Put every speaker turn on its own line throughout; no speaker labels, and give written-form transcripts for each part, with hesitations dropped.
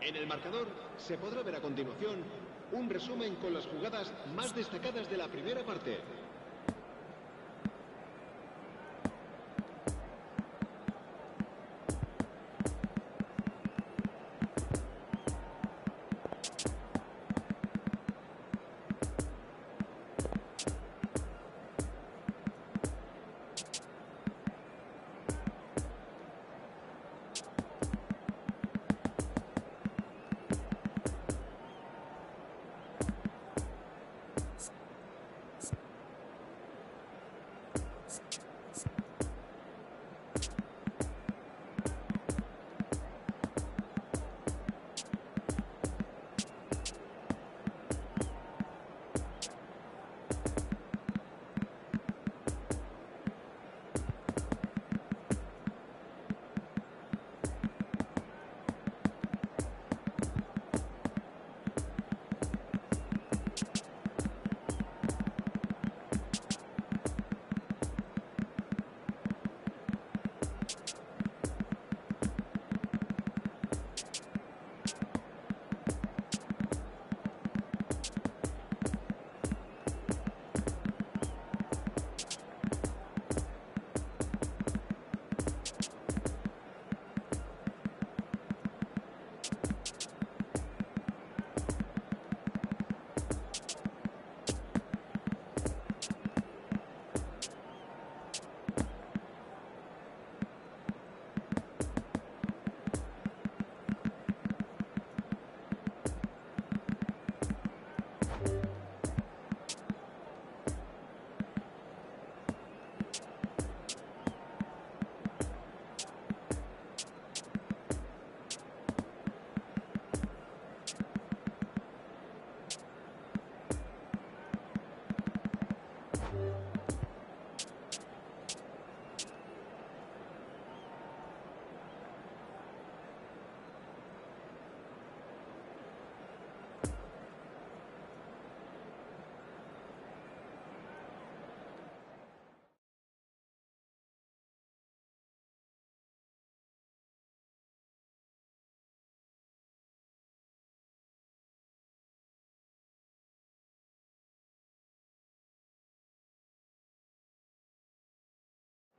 En el marcador se podrá ver a continuación un resumen con las jugadas más destacadas de la primera parte.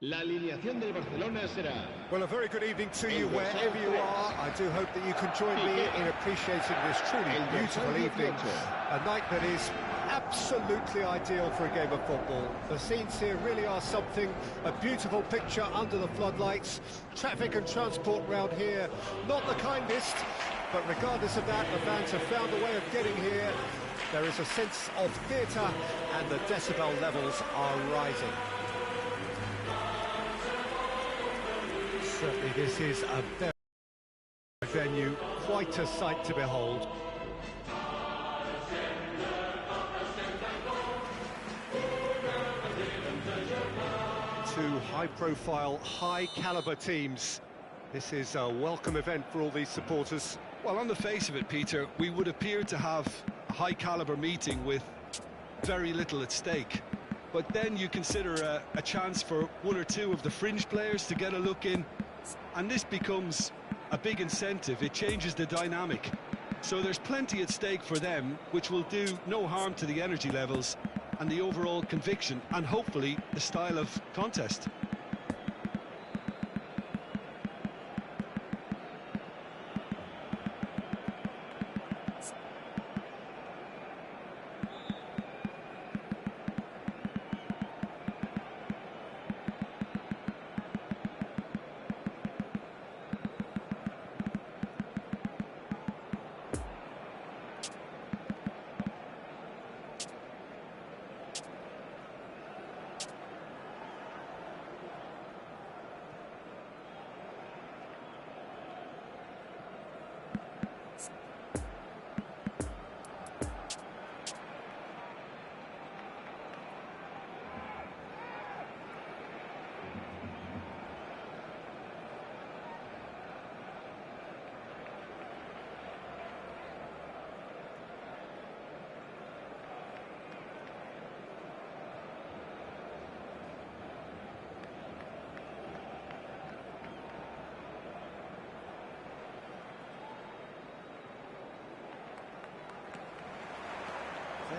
La alineación del Barcelona será...
Well, a very good evening to you wherever you are. I do hope that you can join me in appreciating this truly beautiful evening. A night that is absolutely ideal for a game of football. The scenes here really are something. A beautiful picture under the floodlights. Traffic and transport round here, not the kindest. But regardless of that, the fans have found a way of getting here. There is a sense of theatre and the decibel levels are rising. Certainly this is a very venue, quite a sight to behold. Two high-profile, high-caliber teams. This is a welcome event for all these supporters.
Well, on the face of it, Peter, we would appear to have a high-caliber meeting with very little at stake. But then you consider a chance for one or two of the fringe players to get a look in, and this becomes a big incentive. It changes the dynamic. So there's plenty at stake for them, which will do no harm to the energy levels and the overall conviction, and hopefully the style of contest.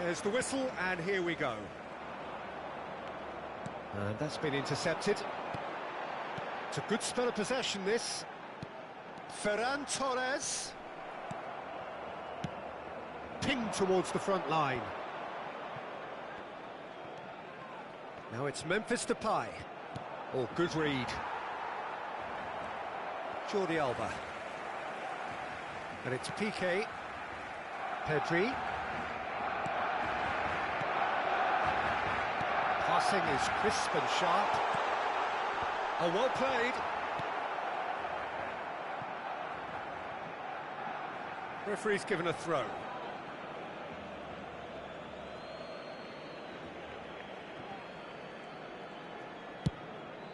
There's the whistle, and here we go. And that's been intercepted. It's a good spell of possession, this. Ferran Torres. Pinged towards the front line. Now it's Memphis Depay. Oh, good read. Jordi Alba. And it's Piqué. Pedri. Passing is crisp and sharp. Oh, well played. Referee's given a throw.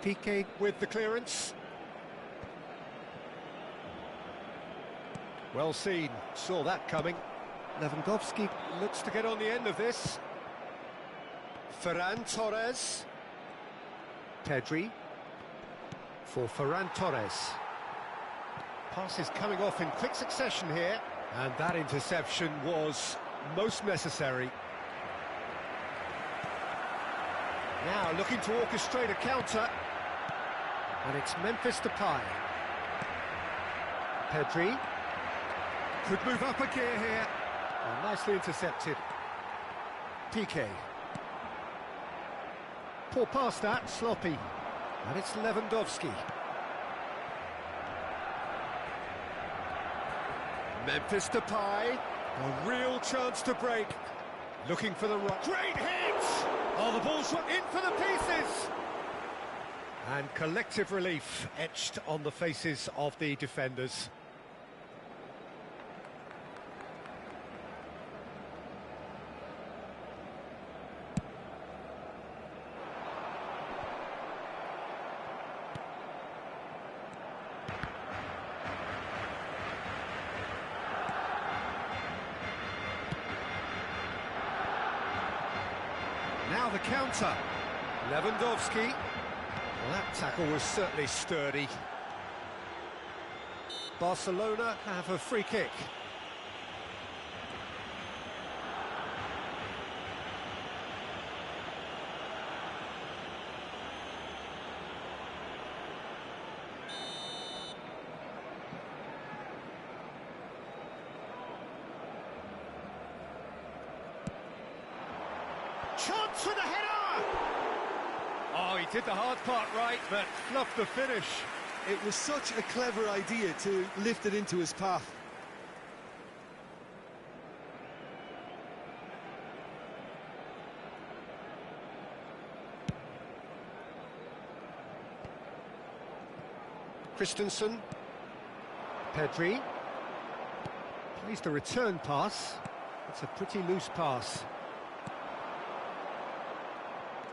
Piqué with the clearance. Well seen, saw that coming. Lewandowski looks to get on the end of this. Ferran Torres. Pedri. For Ferran Torres. Pass is coming off in quick succession here. And that interception was most necessary. Now looking to orchestrate a counter. And it's Memphis Depay. Pedri. Could move up a gear here. Oh, nicely intercepted. Piqué. Poor pass that, sloppy. And it's Lewandowski. Memphis Depay. A real chance to break. Looking for the right. Great hit! Oh, the ball's in for the pieces! And collective relief etched on the faces of the defenders. Now the counter. Lewandowski. Well, that tackle was certainly sturdy. Barcelona have a free kick. Chance for the header! Oh, he did the hard part right, but fluffed the finish.
It was such a clever idea to lift it into his path.
Christensen. Pedri. Plays the return pass. It's a pretty loose pass.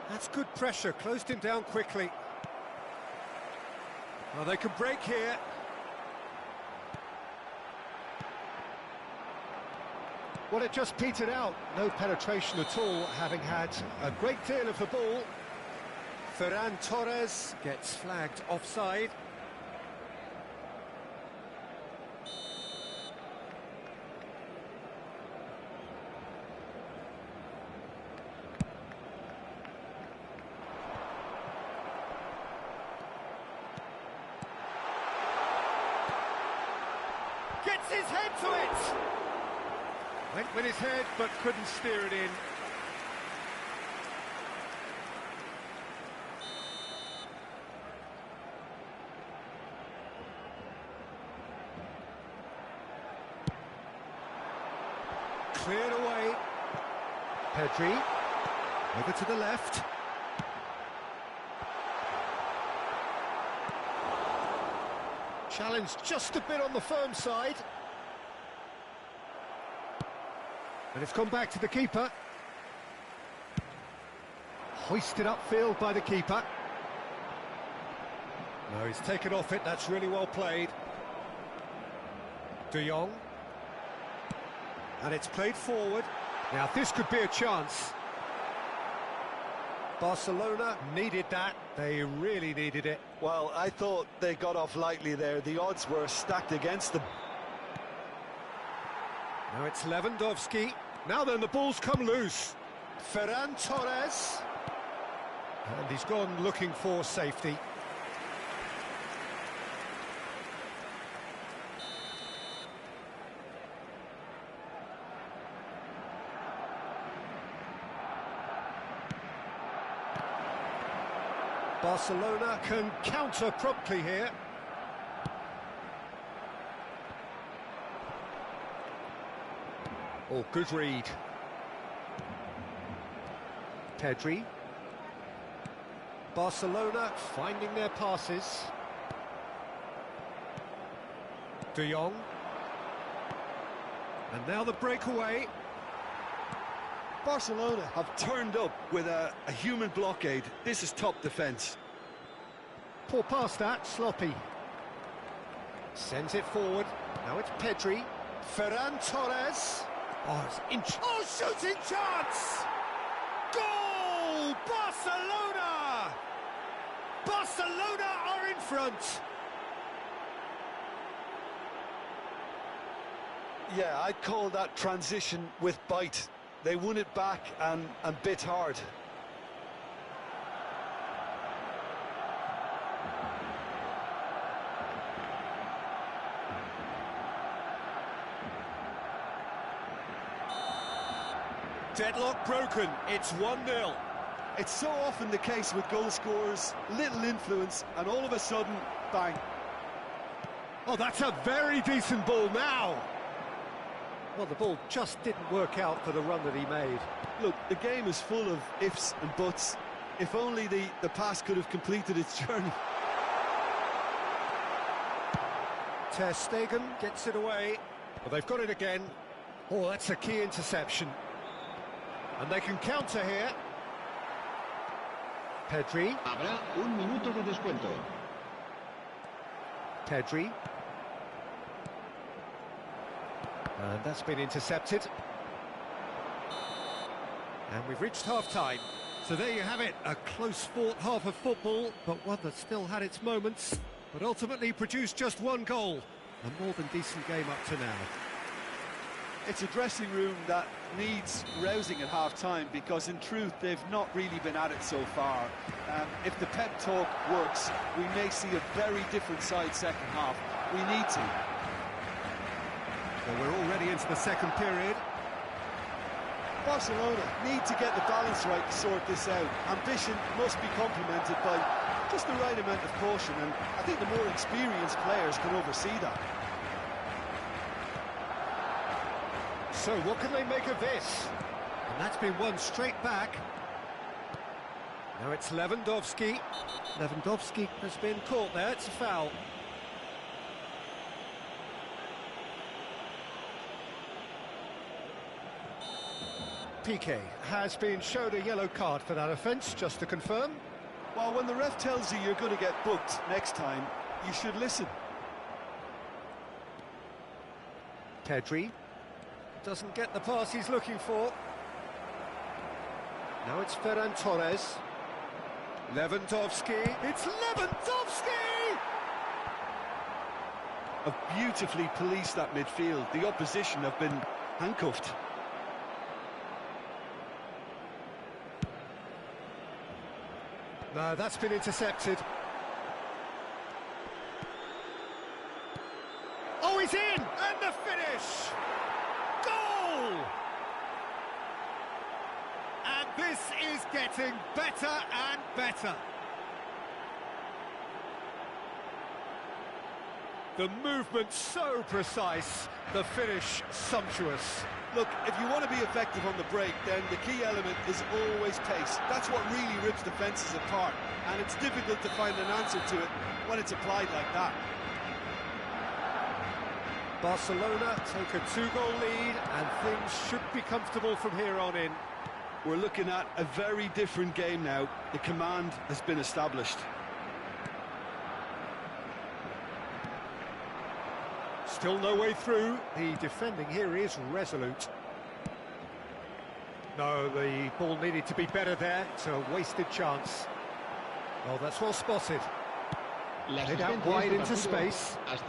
That's good pressure, closed him down quickly. Well, they can break here. Well, it just petered out. No penetration at all, having had a great deal of the ball. Ferran Torres gets flagged offside. Gets his head to it! Went with his head, but couldn't steer it in. Cleared away. Pedri. Over to the left. Challenge just a bit on the firm side. And it's gone back to the keeper. Hoisted upfield by the keeper. No, he's taken off it, that's really well played. De Jong. And it's played forward. Now this could be a chance. Barcelona needed that, they really needed it.
Well, I thought they got off lightly there. The odds were stacked against them.
Now it's Lewandowski. Now then, the ball's come loose. Ferran Torres. And he's gone looking for safety. Barcelona can counter promptly here. Oh, good read. Pedri. Barcelona finding their passes. De Jong. And now the breakaway.
Barcelona have turned up with a human blockade. This is top defence.
Poor pass that, sloppy. Sends it forward. Now it's Pedri. Ferran Torres. Oh, it's shooting chance! Goal! Barcelona! Barcelona are in front.
Yeah, I'd call that transition with bite. They won it back and bit hard.
Deadlock broken, it's 1-0.
It's so often the case with goal scorers, little influence, and all of a sudden, bang.
Oh, that's a very decent ball now. Well, the ball just didn't work out for the run that he made.
Look, the game is full of ifs and buts. If only the pass could have completed its journey.
Ter Stegen gets it away. Well, they've got it again. Oh, that's a key interception. And they can counter here. Pedri.
Habrá un minuto de descuento.
Pedri. And that's been intercepted. And we've reached half-time. So there you have it, a close-fought half of football, but one that still had its moments, but ultimately produced just one goal. A more than decent game up to now.
It's a dressing room that needs rousing at half-time because, in truth, they've not really been at it so far. If the pep talk works, we may see a very different side second half. We need to.
Well, we're already into the second period.
Barcelona need to get the balance right to sort this out. Ambition must be complemented by just the right amount of caution, and I think the more experienced players can oversee that.
So what can they make of this? And that's been won straight back. Now it's Lewandowski. Lewandowski has been caught there, it's a foul. Piqué has been showed a yellow card for that offence, just to confirm.
Well, when the ref tells you you're going to get booked next time, you should listen.
Pedri doesn't get the pass he's looking for. Now it's Ferran Torres. Lewandowski. It's Lewandowski!
Have beautifully policed that midfield. The opposition have been handcuffed.
No, that's been intercepted. Oh, he's in! And the finish! Goal! And this is getting better and better. The movement so precise, the finish sumptuous.
Look, if you want to be effective on the break, then the key element is always pace. That's what really rips defences apart, and it's difficult to find an answer to it when it's applied like that.
Barcelona take a 2-goal lead, and things should be comfortable from here on in.
We're looking at a very different game now. The command has been established.
Still no way through. The defending here is resolute. No, the ball needed to be better there. It's a wasted chance. Well, that's well spotted. Head out wide into space. His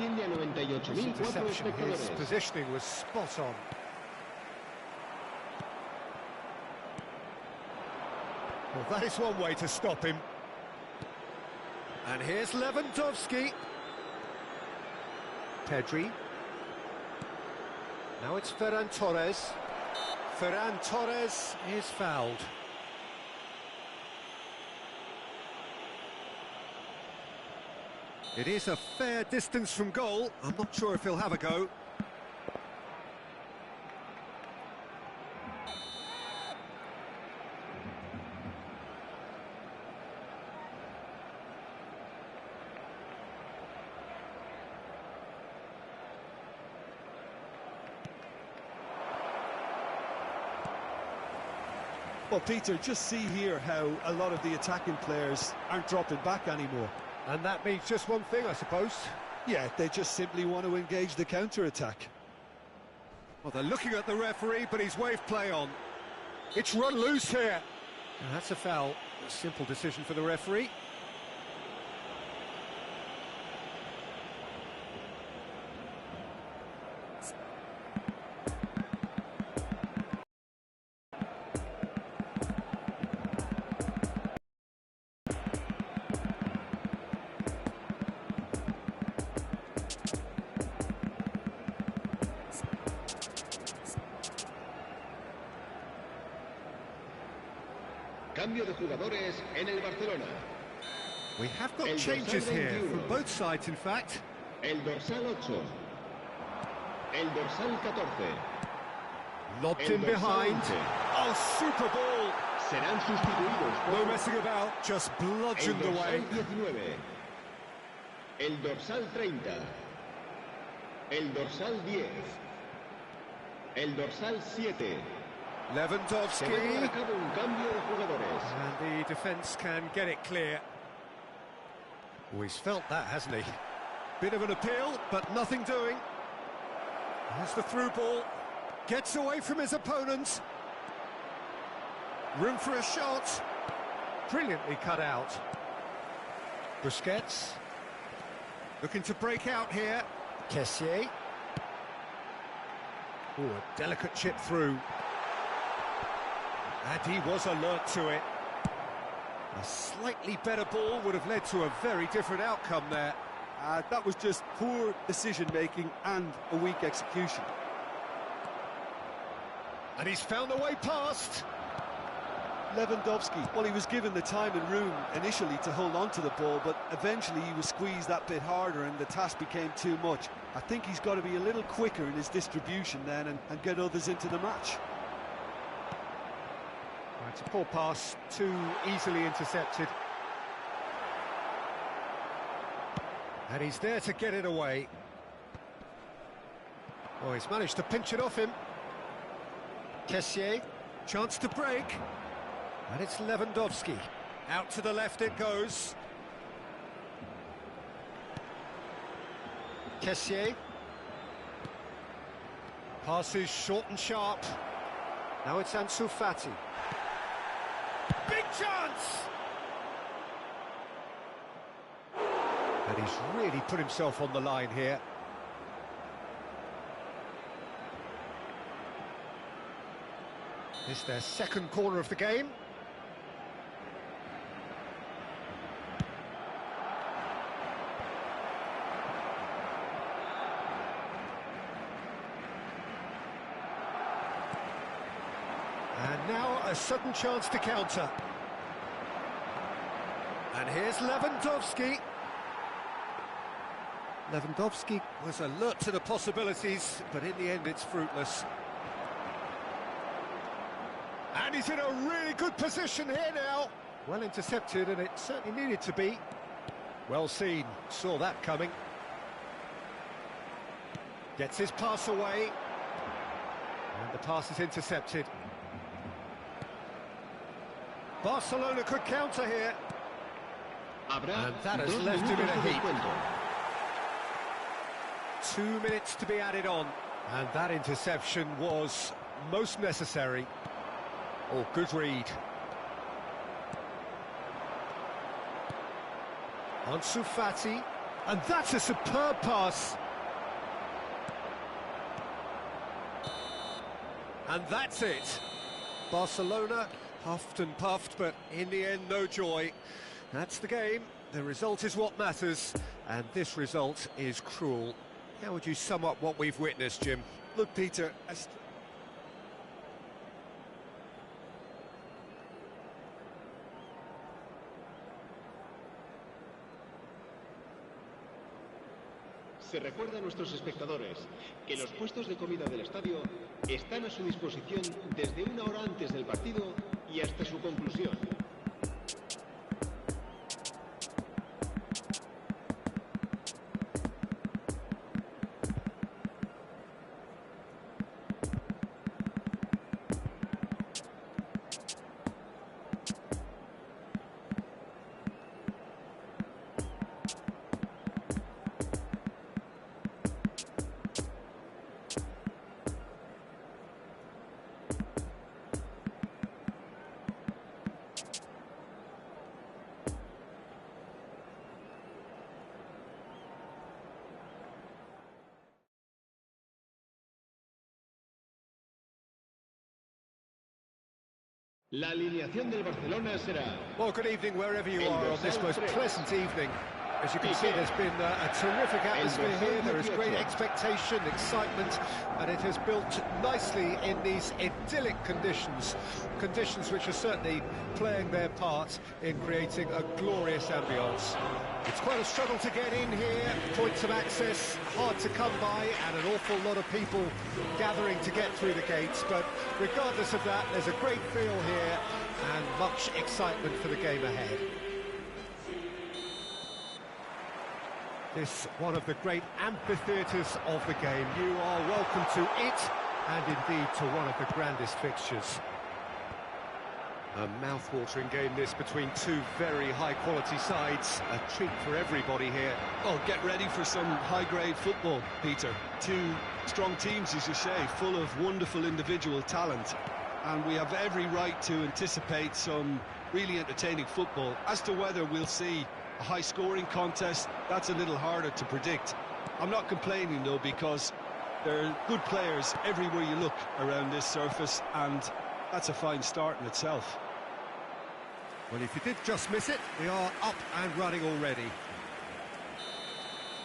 interception, his positioning was spot on. Well, that is one way to stop him. And here's Lewandowski. Pedri. Now it's Ferran Torres. Ferran Torres is fouled. It is a fair distance from goal. I'm not sure if he'll have a go.
Well, Peter, just see here how a lot of the attacking players aren't dropping back anymore.
And that means just one thing, I suppose.
Yeah, they just simply want to engage the counter-attack.
Well, they're looking at the referee, but he's waved play on. It's run loose here. And that's a foul. A simple decision for the referee.
Cambio de jugadores en el Barcelona.
We have got changes here from both sides, in fact.
El dorsal 8. El dorsal 14.
Lobbed in behind. Oh, super ball.
Serán sustituidos por
No messing about, just bludgeoned
el
away.
dorsal 19. El dorsal 30. El dorsal 10. El dorsal 7. Se va a llevar
Lewandowski.
a cabo un cambio de jugadores.
And the defence can get it clear. Oh, he's felt that, hasn't he? Bit of an appeal, but nothing doing. There's the through ball. Gets away from his opponent. Room for a shot. Brilliantly cut out. Busquets. Looking to break out here. Kessié. Oh, a delicate chip through. And he was alert to it. A slightly better ball would have led to a very different outcome there.
That was just poor decision-making and a weak execution.
And he's found a way past.
Lewandowski, well, he was given the time and room initially to hold on to the ball, but eventually he was squeezed that bit harder and the task became too much. I think he's got to be a little quicker in his distribution then and get others into the match.
It's a poor pass, too easily intercepted. And he's there to get it away. Oh, he's managed to pinch it off him. Kessié, chance to break. And it's Lewandowski. Out to the left it goes. Kessié. Passes short and sharp. Now it's Ansu Fati. Big chance! And he's really put himself on the line here. It's their second corner of the game. And now a sudden chance to counter. And here's Lewandowski. Lewandowski was alert to the possibilities, but in the end it's fruitless. And he's in a really good position here now. Well intercepted, and it certainly needed to be. Well seen, saw that coming. Gets his pass away. And the pass is intercepted. Barcelona could counter here. And that has left him in a heap. 2 minutes to be added on. And that interception was most necessary. Oh, good read. Ansu Fati. And that's a superb pass. And that's it. Barcelona Huffed and puffed, but in the end, no joy. That's the game. The result is what matters, and this result is cruel. How would you sum up what we've witnessed, Jim?
Look, Peter,
Se recuerda a nuestros espectadores que los puestos de comida del estadio están a su disposición desde una hora antes del partido y hasta su conclusión. La alineación del Barcelona será...
Well, good evening wherever you are on this most pleasant evening. As you can see, there's been a terrific atmosphere here. There is great expectation, excitement, and it has built nicely in these idyllic conditions. Conditions which are certainly playing their part in creating a glorious ambience. It's quite a struggle to get in here, points of access hard to come by, and an awful lot of people gathering to get through the gates. But regardless of that, there's a great feel here and much excitement for the game ahead. This one of the great amphitheatres of the game. You are welcome to it, and indeed to one of the grandest fixtures. A mouth-watering game this between two very high-quality sides. A treat for everybody here.
oh, get ready for some high-grade football, Peter. Two strong teams, as you say, full of wonderful individual talent. And we have every right to anticipate some really entertaining football. As to whether we'll see a high-scoring contest, that's a little harder to predict. I'm not complaining, though, because there are good players everywhere you look around this surface, and that's a fine start in itself.
Well, if you did just miss it, we are up and running already.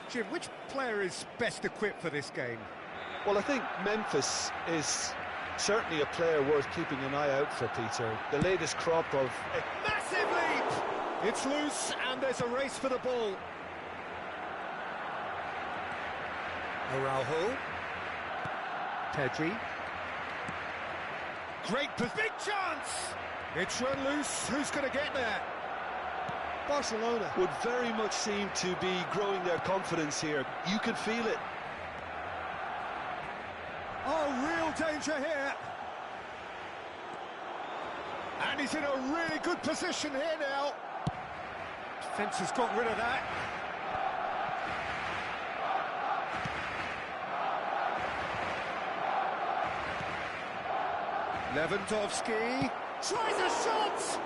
Jim, which player is best equipped for this game?
Well, I think Memphis is certainly a player worth keeping an eye out for, Peter. The latest crop of...
Massive leap! It's loose, and there's a race for the ball. Araujo. Pedri. Great big chance! It's run loose. Who's going to get there?
Barcelona would very much seem to be growing their confidence here. You could feel it.
Oh, real danger here. And he's in a really good position here now. Defence has got rid of that. Lewandowski tries a shot!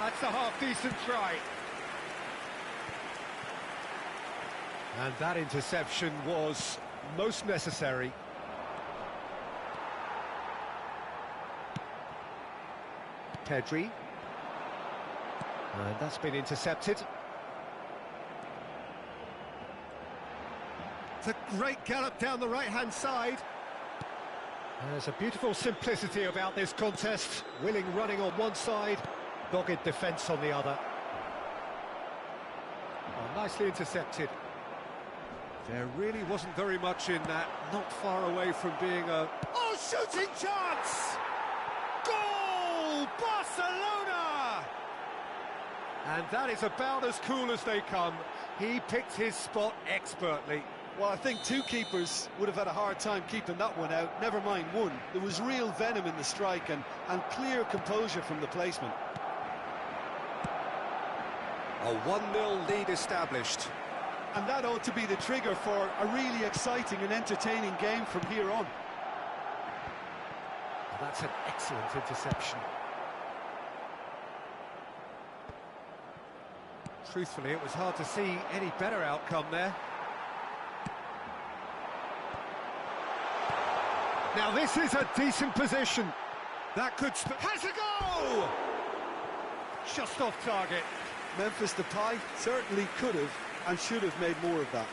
That's a half-decent try. And that interception was most necessary. Pedri. And that's been intercepted. It's a great gallop down the right-hand side. There's a beautiful simplicity about this contest. Willing running on one side, dogged defence on the other. Well, nicely intercepted. There really wasn't very much in that. Not far away from being a... Oh, shooting chance! Goal! Barcelona! And that is about as cool as they come. He picked his spot expertly.
Well, I think two keepers would have had a hard time keeping that one out, never mind one. There was real venom in the strike and clear composure from the placement.
A 1-0 lead established.
And that ought to be the trigger for a really exciting and entertaining game from here on.
That's an excellent interception. Truthfully, it was hard to see any better outcome there. Now this is a decent position. That could... has a goal! Just off target.
Memphis Depay certainly could have and should have made more of that.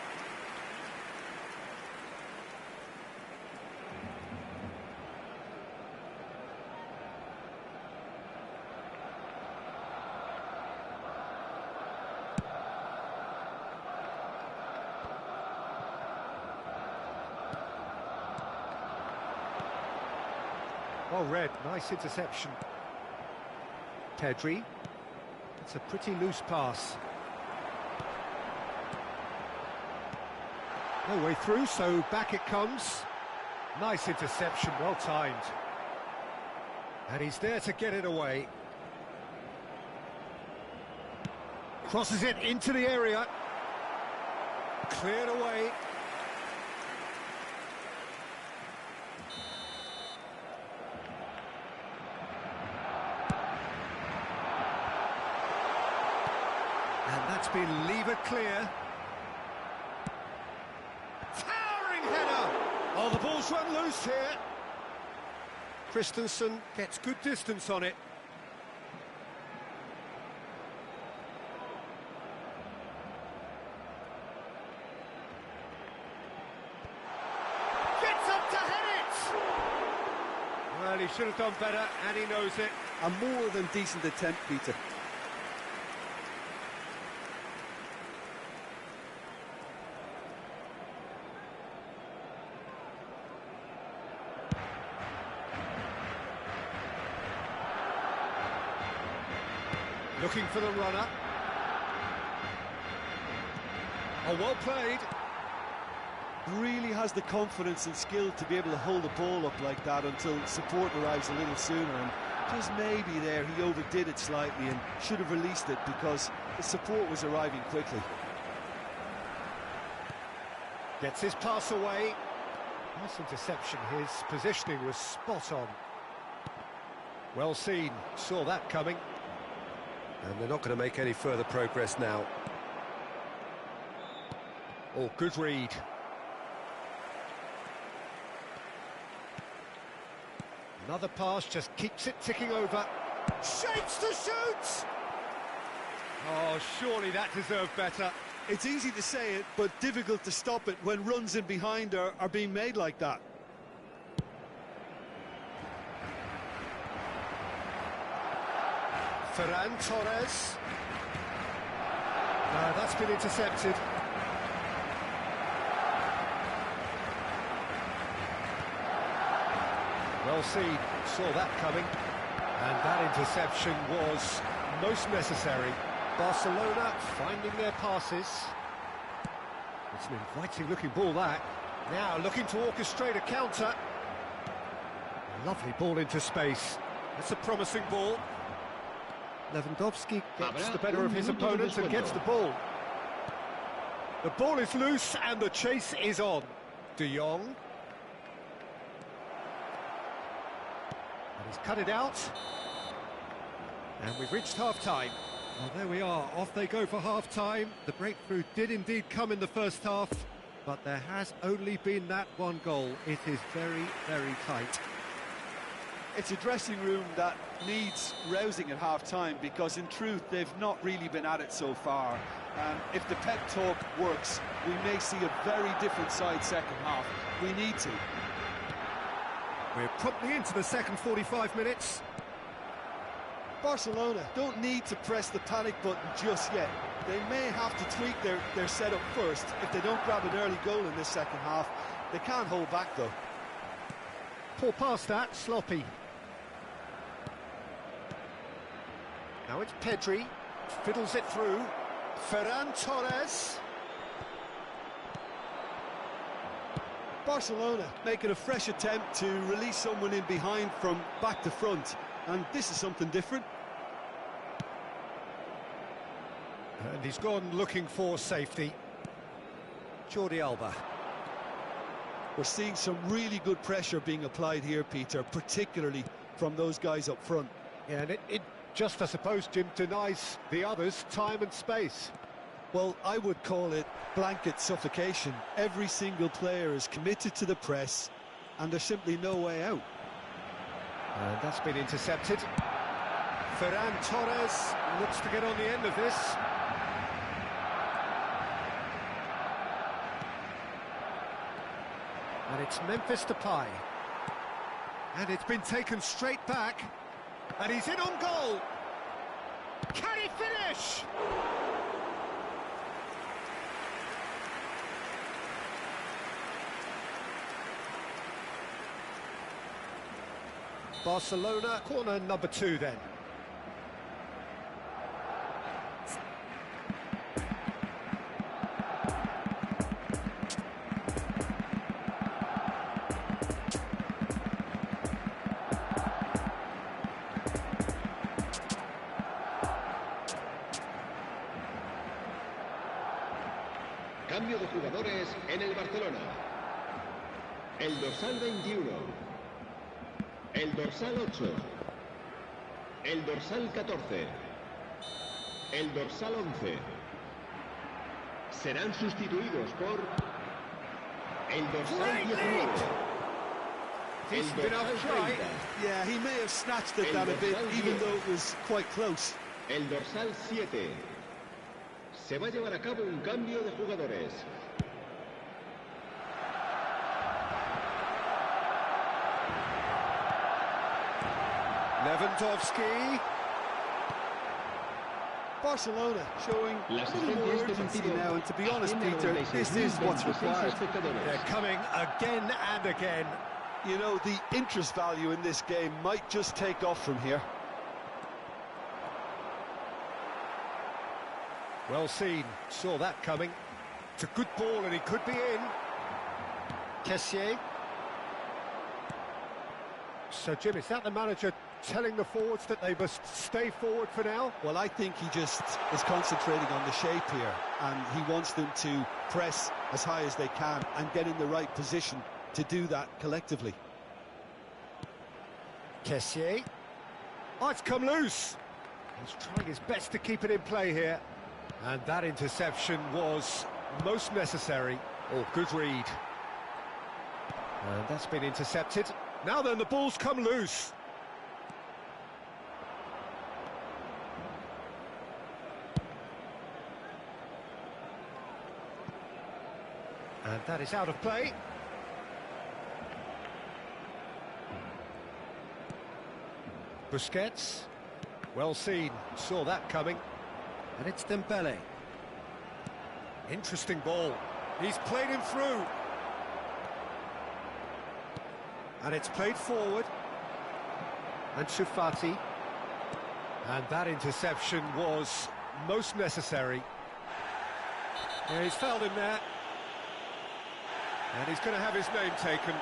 Well read, nice interception. Pedri. It's a pretty loose pass. No way through, so back it comes. Nice interception, well timed. And he's there to get it away. Crosses it into the area. Cleared away. And that's been levered clear. Towering header! Oh, the ball's run loose here. Christensen gets good distance on it. Gets up to head it! Well, he should have done better, and he knows it.
A more than decent attempt, Peter.
Looking for the runner. Oh, well played.
Really has the confidence and skill to be able to hold the ball up like that until support arrives a little sooner, and just maybe there he overdid it slightly and should have released it because the support was arriving quickly.
Gets his pass away. Nice interception. His positioning was spot on. Well seen. Saw that coming. And they're not going to make any further progress now. Oh, good read. Another pass, just keeps it ticking over. Shapes to shoot! Oh, surely that deserved better.
It's easy to say it, but difficult to stop it when runs in behind are being made like that.
Ferran Torres. That's been intercepted. Well seen, saw that coming. And that interception was most necessary. Barcelona finding their passes. It's an inviting looking ball, that. Now looking to orchestrate a counter. Lovely ball into space. That's a promising ball. Lewandowski gets the better of his opponent and gets the ball. The ball is loose and the chase is on. De Jong. And he's cut it out. And we've reached half-time. Well, there we are. Off they go for half-time. The breakthrough did indeed come in the first half, but there has only been that one goal. It is very, very tight.
It's a dressing room that needs rousing at half-time because, in truth, they've not really been at it so far. And if the pep talk works, we may see a very different side second half. We need to.
We're promptly into the second 45 minutes.
Barcelona don't need to press the panic button just yet. They may have to tweak their setup first. If they don't grab an early goal in this second half, they can't hold back, though.
Poor pass that, sloppy. Now it's Pedri, fiddles it through. Ferran Torres.
Barcelona making a fresh attempt to release someone in behind from back to front, and this is something different.
And he's gone looking for safety. Jordi Alba.
We're seeing some really good pressure being applied here, Peter, particularly from those guys up front.
Yeah, and it just, I suppose, Jim, denies the others time and space.
Well, I would call it blanket suffocation. Every single player is committed to the press, and there's simply no way out.
And that's been intercepted. Ferran Torres looks to get on the end of this. And it's Memphis Depay. And it's been taken straight back. And he's in on goal. Can he finish? Barcelona, corner number 2 then.
Cambio de jugadores en el Barcelona. El dorsal 21. El dorsal 8. El dorsal 14. El dorsal 11. Serán sustituidos por el dorsal 19. El dorsal 30.
Yeah, he may have snatched at that a bit, even though it was quite close.
El dorsal 7. Se va a llevar a cabo un cambio de jugadores.
Lewandowski.
Barcelona showing a little more urgency now, and to be honest, Peter, this is what's required.
They're coming again and again.
You know, the interest value in this game might just take off from here.
Well seen, saw that coming. It's a good ball and he could be in. Kessié. So Jim, is that the manager telling the forwards that they must stay forward for now?
Well, I think he just is concentrating on the shape here, and he wants them to press as high as they can and get in the right position to do that collectively.
Kessié. Oh, it's come loose. He's trying his best to keep it in play here. And that interception was most necessary. Oh, good read. And that's been intercepted. Now then, the ball's come loose. And that is out of play. Busquets. Well seen, saw that coming. And it's Dembele. Interesting ball. He's played him through. And it's played forward. And Shufati. And that interception was most necessary. Yeah, he's fouled him there. And he's going to have his name taken.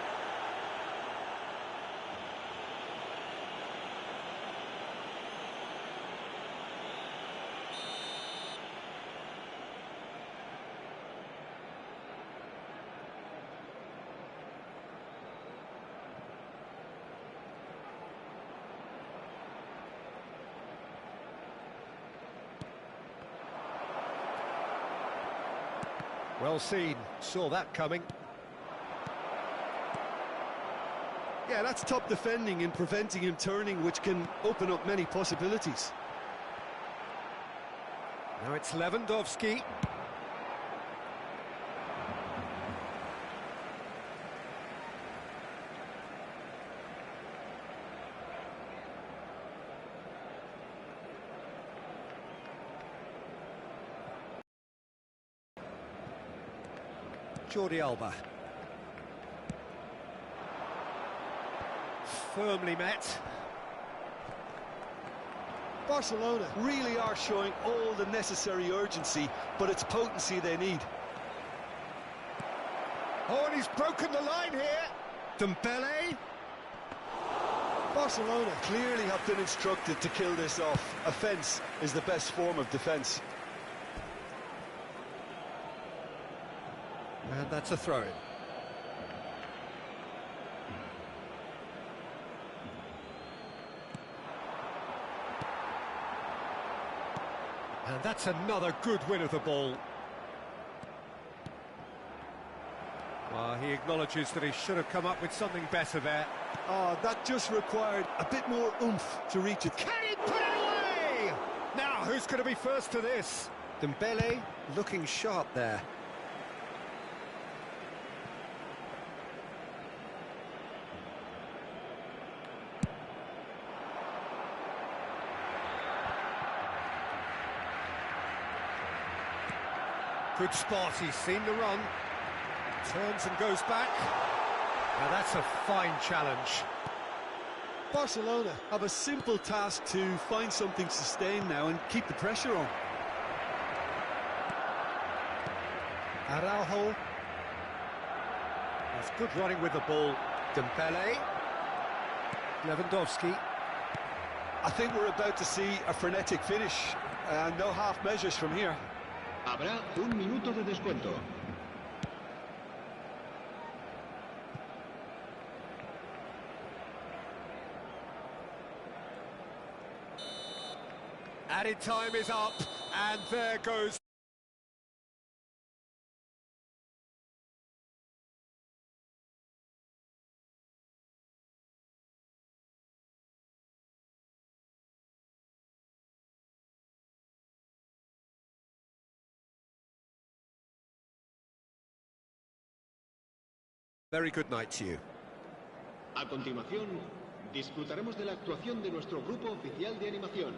Well seen, saw that coming.
Yeah, that's top defending and preventing him turning, which can open up many possibilities.
Now it's Lewandowski. Jordi Alba. Firmly met.
Barcelona really are showing all the necessary urgency, but it's potency they need.
Oh, and he's broken the line here. Dembele.
Barcelona clearly have been instructed to kill this off. Offence is the best form of defence.
And that's a throw-in. And that's another good win of the ball. Well, he acknowledges that he should have come up with something better there.
Oh, that just required a bit more oomph to reach it.
Can he put it away? Now, who's going to be first to this? Dembele looking sharp there. Good spot, he's seen the run. Turns and goes back. Now that's a fine challenge.
Barcelona have a simple task to find something sustained now and keep the pressure on.
Araujo. That's good running with the ball. Dembele. Lewandowski.
I think we're about to see a frenetic finish, and no half measures from here.
Habrá un minuto de descuento.
Added time is up, and there goes. Very good night to you.
A continuación, disfrutaremos de la actuación de nuestro grupo oficial de animación.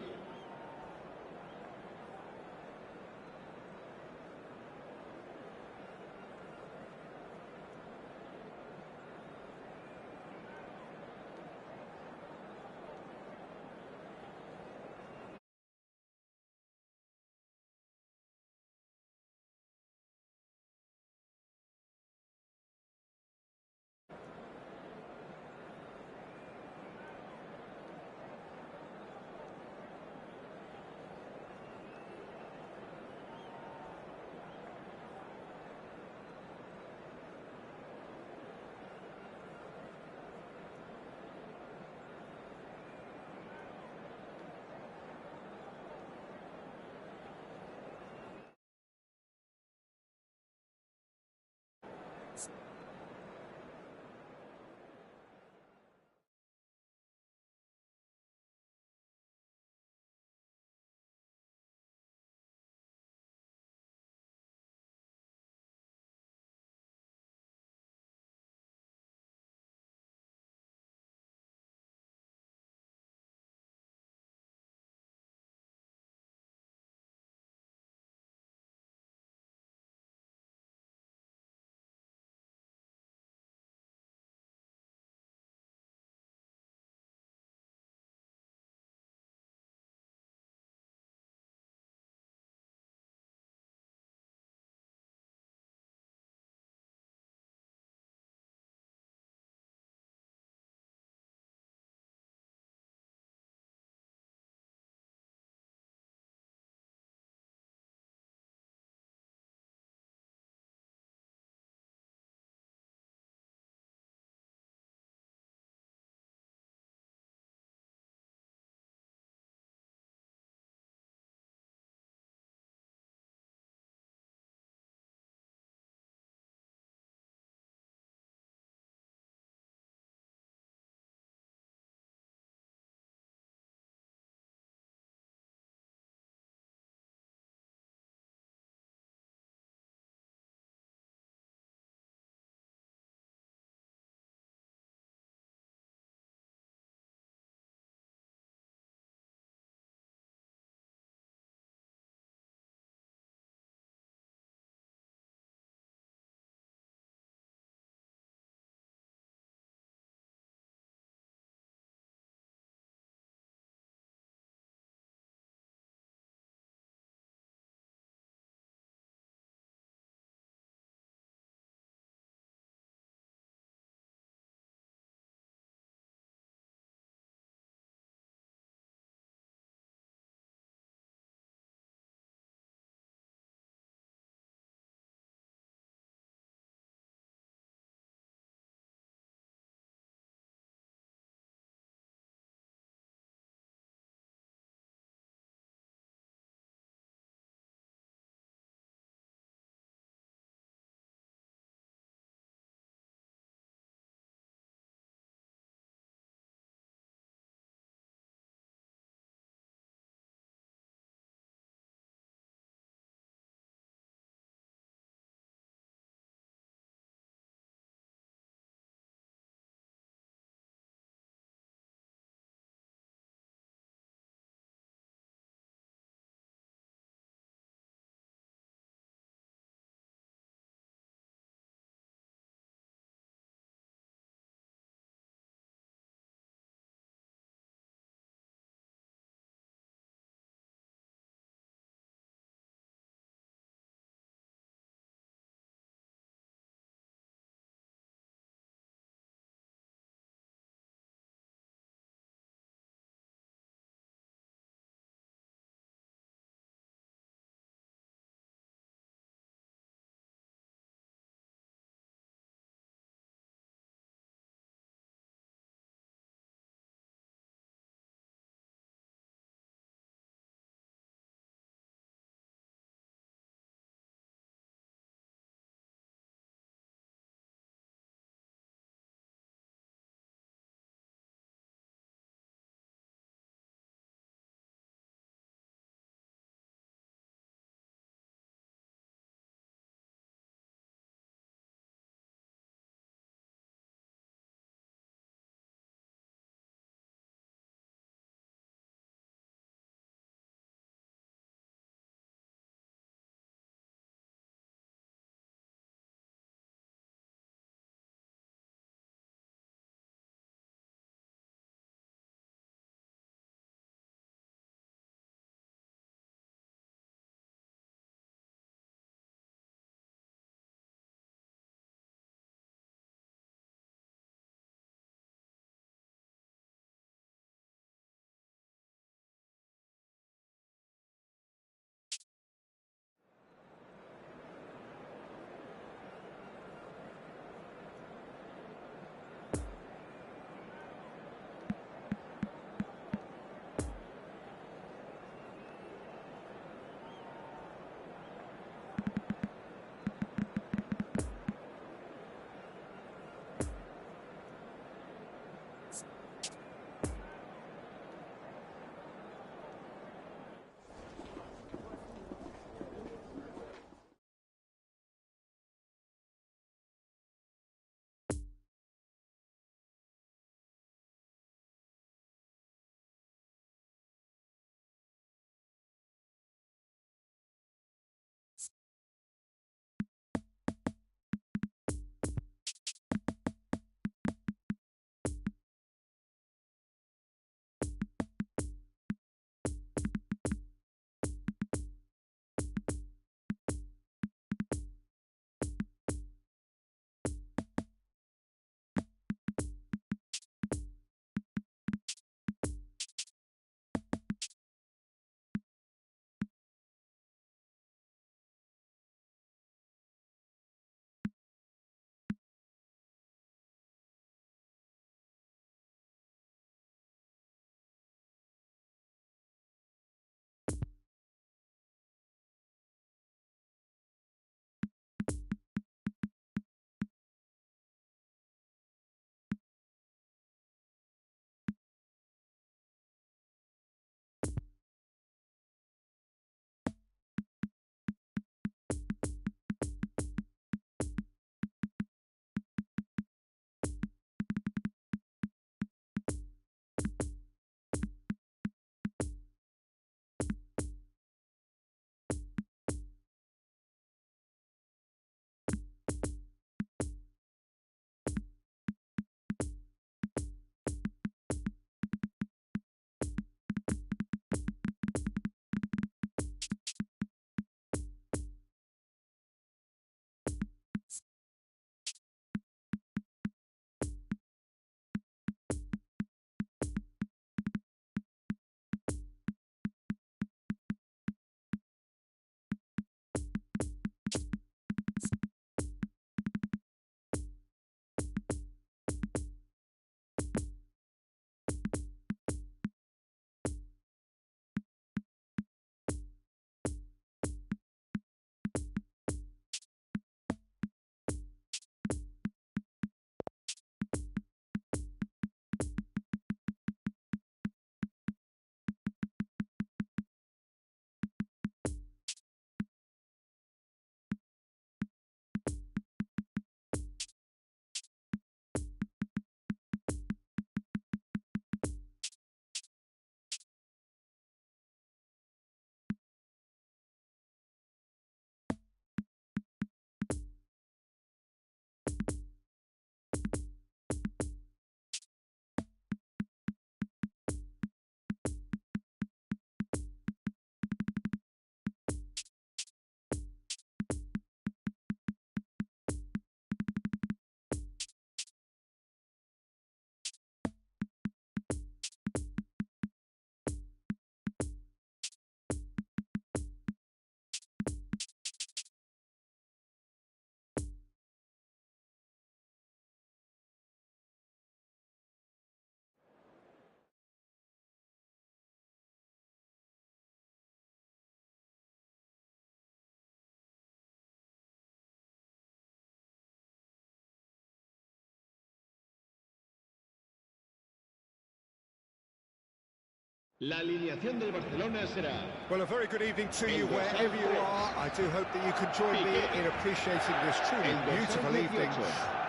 La alineación del Barcelona será...
Well, a very good evening to you wherever you are. I do hope that you can join me in appreciating this truly beautiful evening.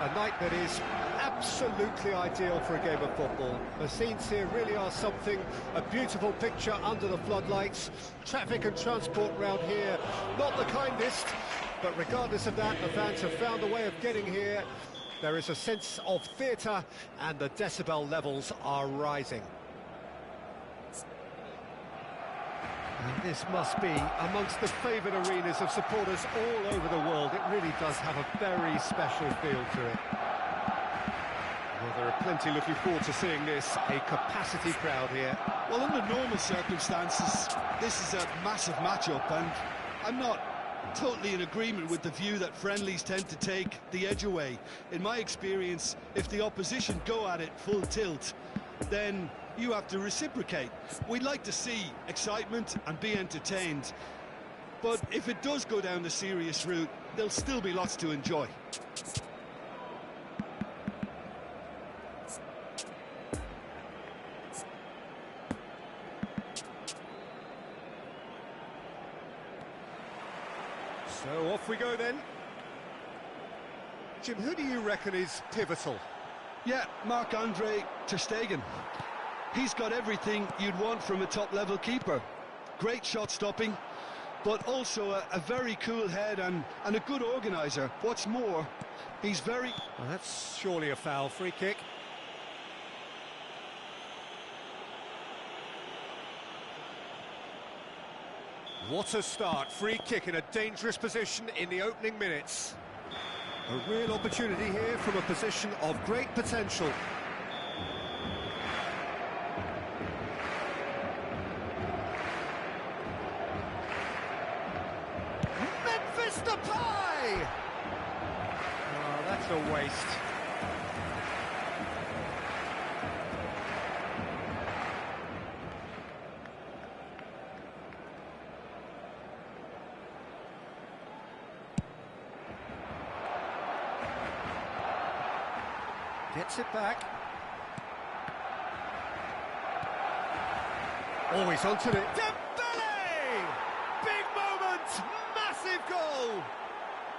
A night that is absolutely ideal for a game of football. The scenes here really are something, a beautiful picture under the floodlights. Traffic and transport round here, not the kindest, but regardless of that, the fans have found a way of getting here. There is a sense of theatre and the decibel levels are rising. And this must be amongst the favoured arenas of supporters all over the world. It really does have a very special feel to it. Well, there are plenty looking forward to seeing this, a capacity crowd here.
Well, under normal circumstances, this is a massive match-up, and I'm not totally in agreement with the view that friendlies tend to take the edge away. In my experience, if the opposition go at it full tilt, then you have to reciprocate. We'd like to see excitement and be entertained, but if it does go down the serious route, there'll still be lots to enjoy.
So off we go then. Jim, who do you reckon is pivotal?
Yeah, Marc-Andre ter Stegen. He's got everything you'd want from a top-level keeper. Great shot-stopping, but also a very cool head and a good organiser. What's more, he's very...
Well, that's surely a foul. Free kick. What a start. Free kick in a dangerous position in the opening minutes. A real opportunity here from a position of great potential. Oh, that's a waste. Gets it back. Oh, he's onto it. Dembele! Big moment! Massive goal!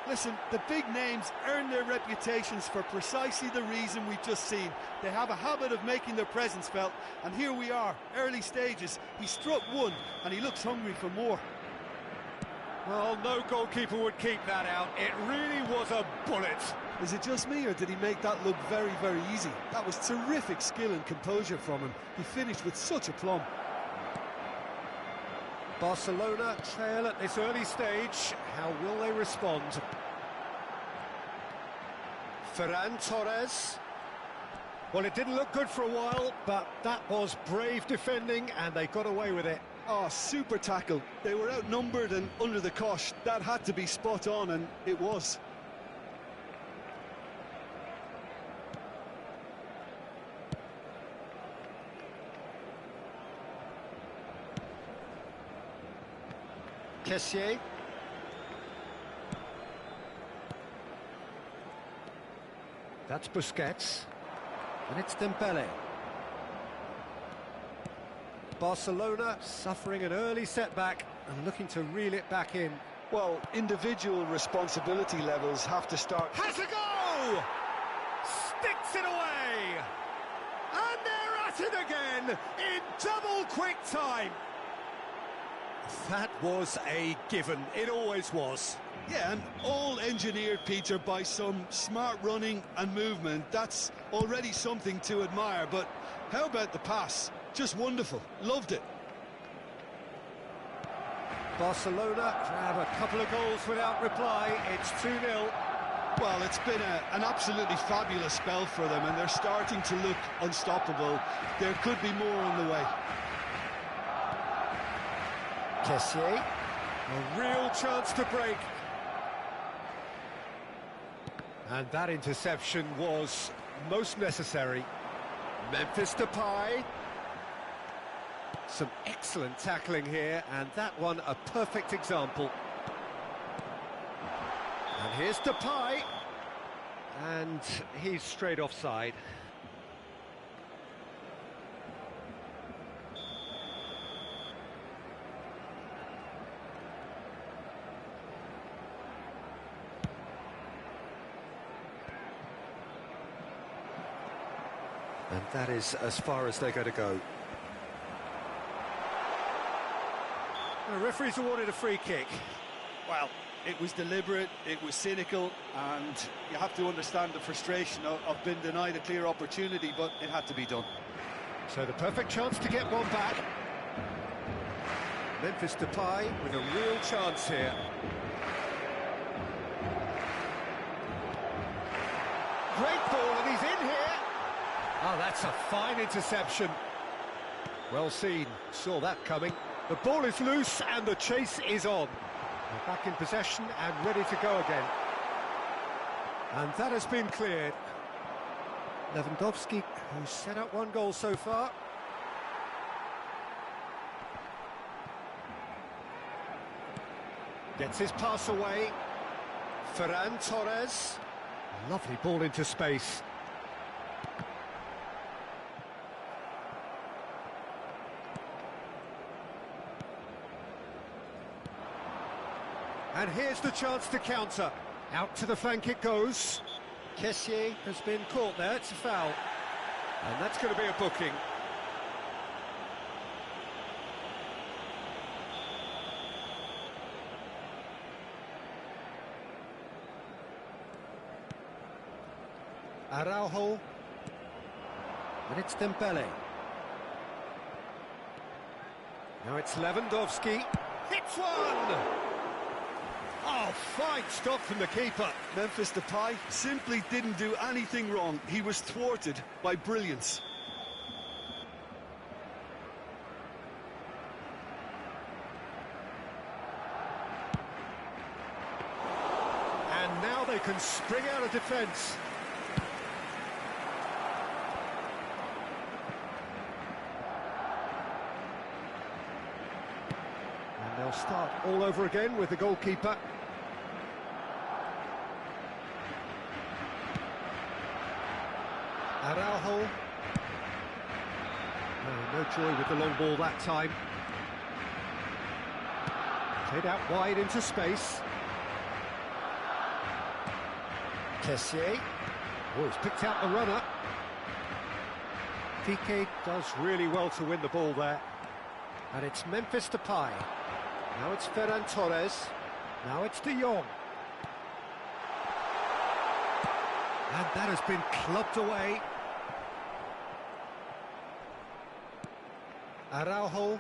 Listen, the big names earn their reputations for precisely the reason we've just seen. They have a habit of making their presence felt, and here we are, early stages. He struck one, and he looks hungry for more.
Well, no goalkeeper would keep that out. It really was a bullet.
Is it just me, or did he make that look very, very easy? That was terrific skill and composure from him. He finished with such aplomb.
Barcelona trail at this early stage. How will they respond? Ferran Torres. Well, it didn't look good for a while, but that was brave defending, and they got away with it.
Oh, super tackle. They were outnumbered and under the cosh. That had to be spot on, and it was.
Kessié. That's Busquets. And it's Dembele. Barcelona suffering an early setback and looking to reel it back in.
Well, individual responsibility levels have to start...
Has a go! Sticks it away! And they're at it again in double quick time. That was a given. It always was.
Yeah, and all engineered, Peter, by some smart running and movement. That's already something to admire, but how about the pass? Just wonderful. Loved it.
Barcelona grab a couple of goals without reply. It's 2-0.
Well, it's been an absolutely fabulous spell for them, and they're starting to look unstoppable. There could be more on the way.
Kessié, a real chance to break. And that interception was most necessary. Memphis Depay. Some excellent tackling here, and that one a perfect example. And here's Depay. And he's straight offside. And that is as far as they're going to go. The referee's awarded a free kick.
Well, it was deliberate, it was cynical, and you have to understand the frustration of being denied a clear opportunity, but it had to be done.
So the perfect chance to get one back. Memphis Depay with a real chance here. Great ball, and he's in here. Oh, that's a fine interception. Well seen, saw that coming. The ball is loose and the chase is on. They're back in possession and ready to go again. And that has been cleared. Lewandowski, who's set up one goal so far. Gets his pass away. Ferran Torres. Lovely ball into space. And here's the chance to counter. Out to the flank it goes. Kessié has been caught there, it's a foul. And that's going to be a booking. Araujo. And it's Dembele. Now it's Lewandowski. Hits one! Oh, fine stop from the keeper.
Memphis Depay simply didn't do anything wrong. He was thwarted by brilliance.
And now they can spring out of defence. And they'll start all over again with the goalkeeper. Araujo. No joy with the long ball that time. Played out wide into space. Kessié. Oh, he's picked out the runner. Piqué does really well to win the ball there. And it's Memphis Depay. Now it's Ferran Torres. Now it's De Jong. And that has been clubbed away. Araujo.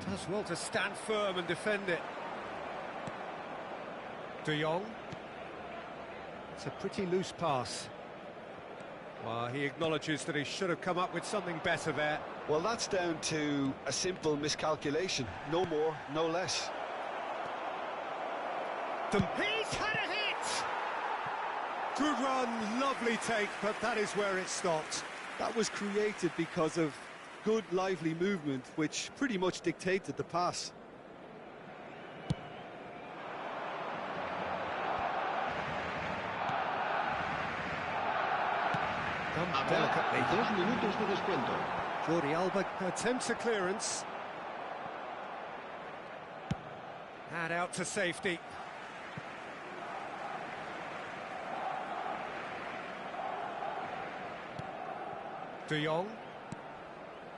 Does well to stand firm and defend it. De Jong. It's a pretty loose pass. Well, he acknowledges that he should have come up with something better there.
Well, that's down to a simple miscalculation. No more, no less.
He's had a hit! Good run, lovely take, but that is where it stopped.
That was created because of good, lively movement, which pretty much dictated the pass.
Done delicately.
2 minutos de descuento.
Jordi Alba attempts a clearance. And out to safety. De Jong.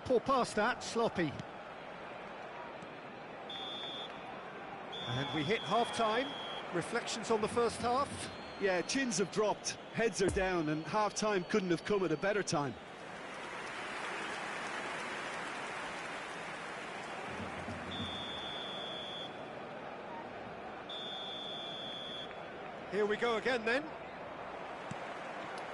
Poor pass that, sloppy. And we hit half-time. Reflections on the first half.
Yeah, chins have dropped, heads are down, and half-time couldn't have come at a better time.
Here we go again then.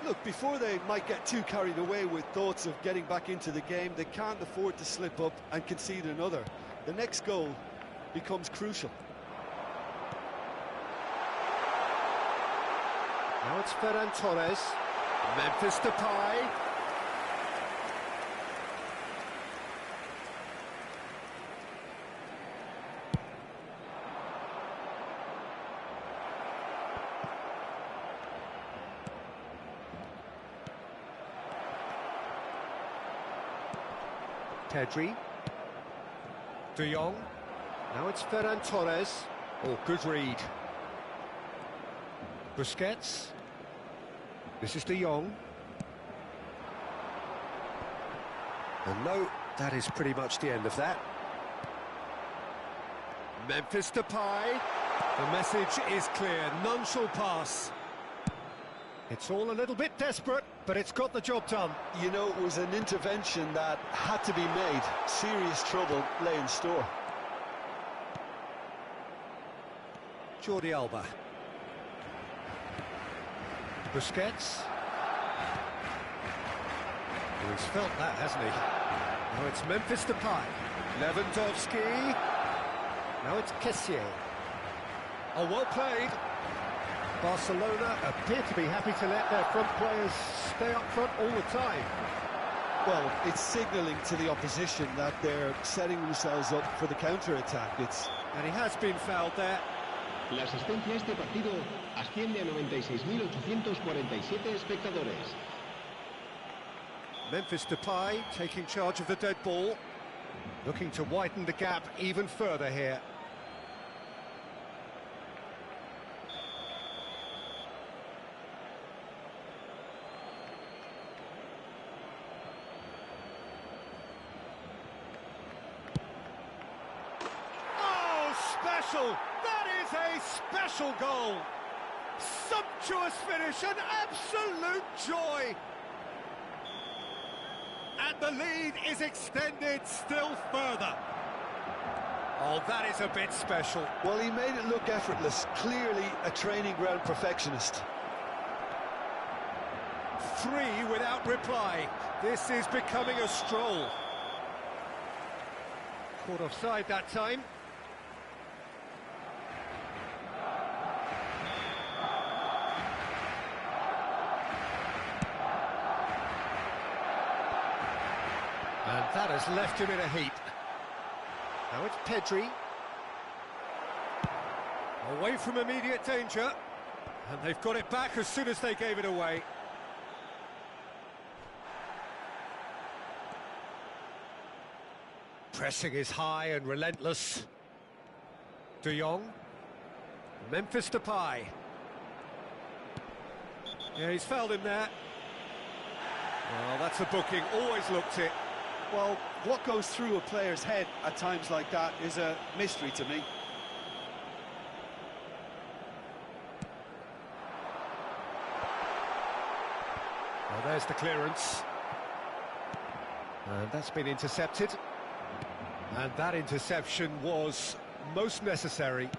Look, before they might get too carried away with thoughts of getting back into the game, they can't afford to slip up and concede another. The next goal becomes crucial.
Now it's Ferran Torres. Memphis Depay. Pedri. De Jong. Now it's Ferran Torres. Oh, good read. Busquets. This is De Jong. And no, that is pretty much the end of that. Memphis Depay. The message is clear, none shall pass. It's all a little bit desperate, but it's got the job done.
You know, it was an intervention that had to be made. Serious trouble lay in store.
Jordi Alba. Busquets. Oh, he's felt that, hasn't he? Now it's Memphis Depay. Lewandowski. Now it's Kessié. Oh, well played. Barcelona appear to be happy to let their front players stay up front all the time.
Well, it's signalling to the opposition that they're setting themselves up for the counter-attack.
And he has been fouled there.
La asistencia a este partido asciende a 96.847 espectadores.
Memphis Depay taking charge of the dead ball, looking to widen the gap even further here. Oh, special! That is a special goal! Sumptuous finish, an absolute joy! And the lead is extended still further. Oh, that is a bit special.
Well, he made it look effortless. Clearly a training ground perfectionist.
3 without reply. This is becoming a stroll. Caught offside that time. And that has left him in a heap. Now it's Pedri. Away from immediate danger. And they've got it back as soon as they gave it away. Pressing is high and relentless. De Jong. Memphis Depay. Yeah, he's fouled him there. Well, that's a booking. Always looked it.
Well, what goes through a player's head at times like that is a mystery to me.
Well, there's the clearance. And that's been intercepted. And that interception was most necessary.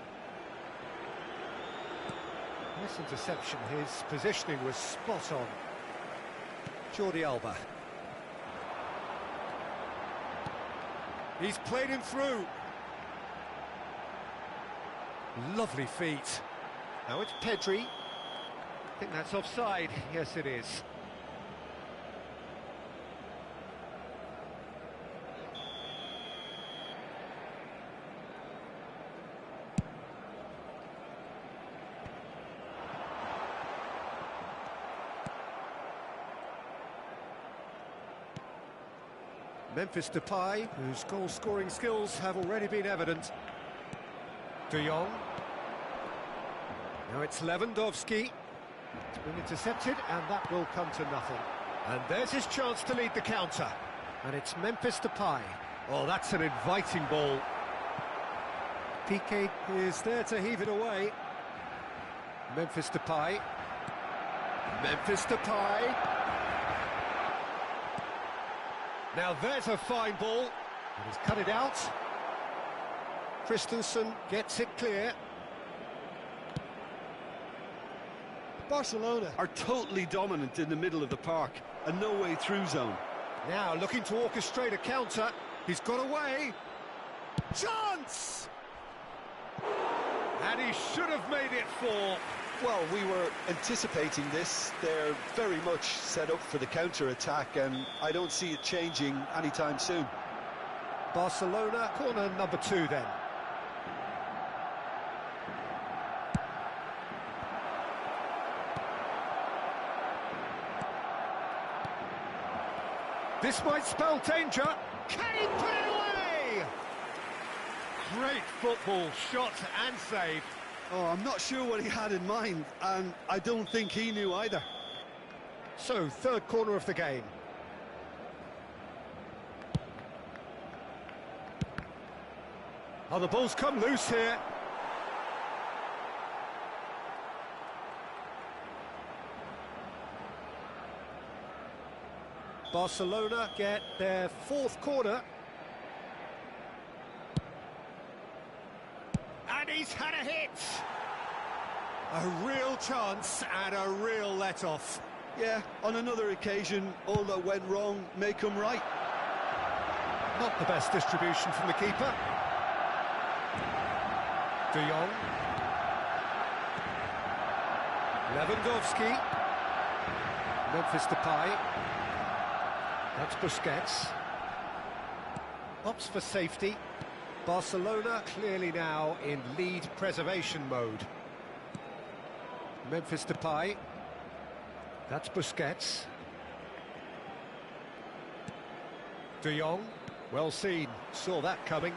This interception, his positioning was spot on. Jordi Alba. He's played him through. Lovely feet. Now it's Pedri. I think that's offside. Yes, it is. Memphis Depay, whose goal-scoring skills have already been evident. De Jong. Now it's Lewandowski. It's been intercepted, and that will come to nothing. And there's his chance to lead the counter. And it's Memphis Depay. Oh, that's an inviting ball. Piqué is there to heave it away. Memphis Depay. Memphis Depay. Now there's a fine ball, and he's cut it out. Christensen gets it clear.
Barcelona are totally dominant in the middle of the park, a no-way through zone.
Now looking to orchestrate a counter. He's got away. Chance! And he should have made it 4.
Well, we were anticipating this. They're very much set up for the counter-attack, and I don't see it changing anytime soon.
Barcelona, corner number 2 then. This might spell danger. Kane put it away! Great football, shot and save.
Oh, I'm not sure what he had in mind, and I don't think he knew either.
So, third corner of the game. Oh, the ball's come loose here. Barcelona get their fourth corner. And he's had a hit! A real chance and a real let-off.
Yeah, on another occasion, all that went wrong may come right.
Not the best distribution from the keeper. De Jong. Lewandowski. Memphis Depay. That's Busquets. Opts for safety. Barcelona clearly now in lead preservation mode. Memphis Depay. That's Busquets. De Jong. Well seen. Saw that coming.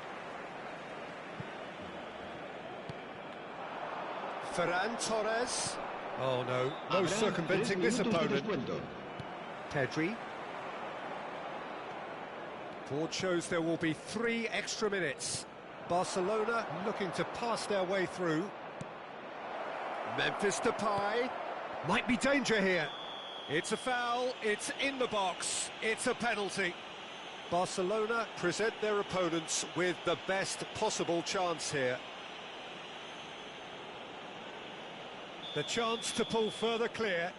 Ferran Torres. Oh no, no circumventing this opponent. Pedri. Board shows there will be 3 extra minutes. Barcelona looking to pass their way through. Memphis Depay. Might be danger here. It's a foul, it's in the box, it's a penalty. Barcelona present their opponents with the best possible chance here. The chance to pull further clear.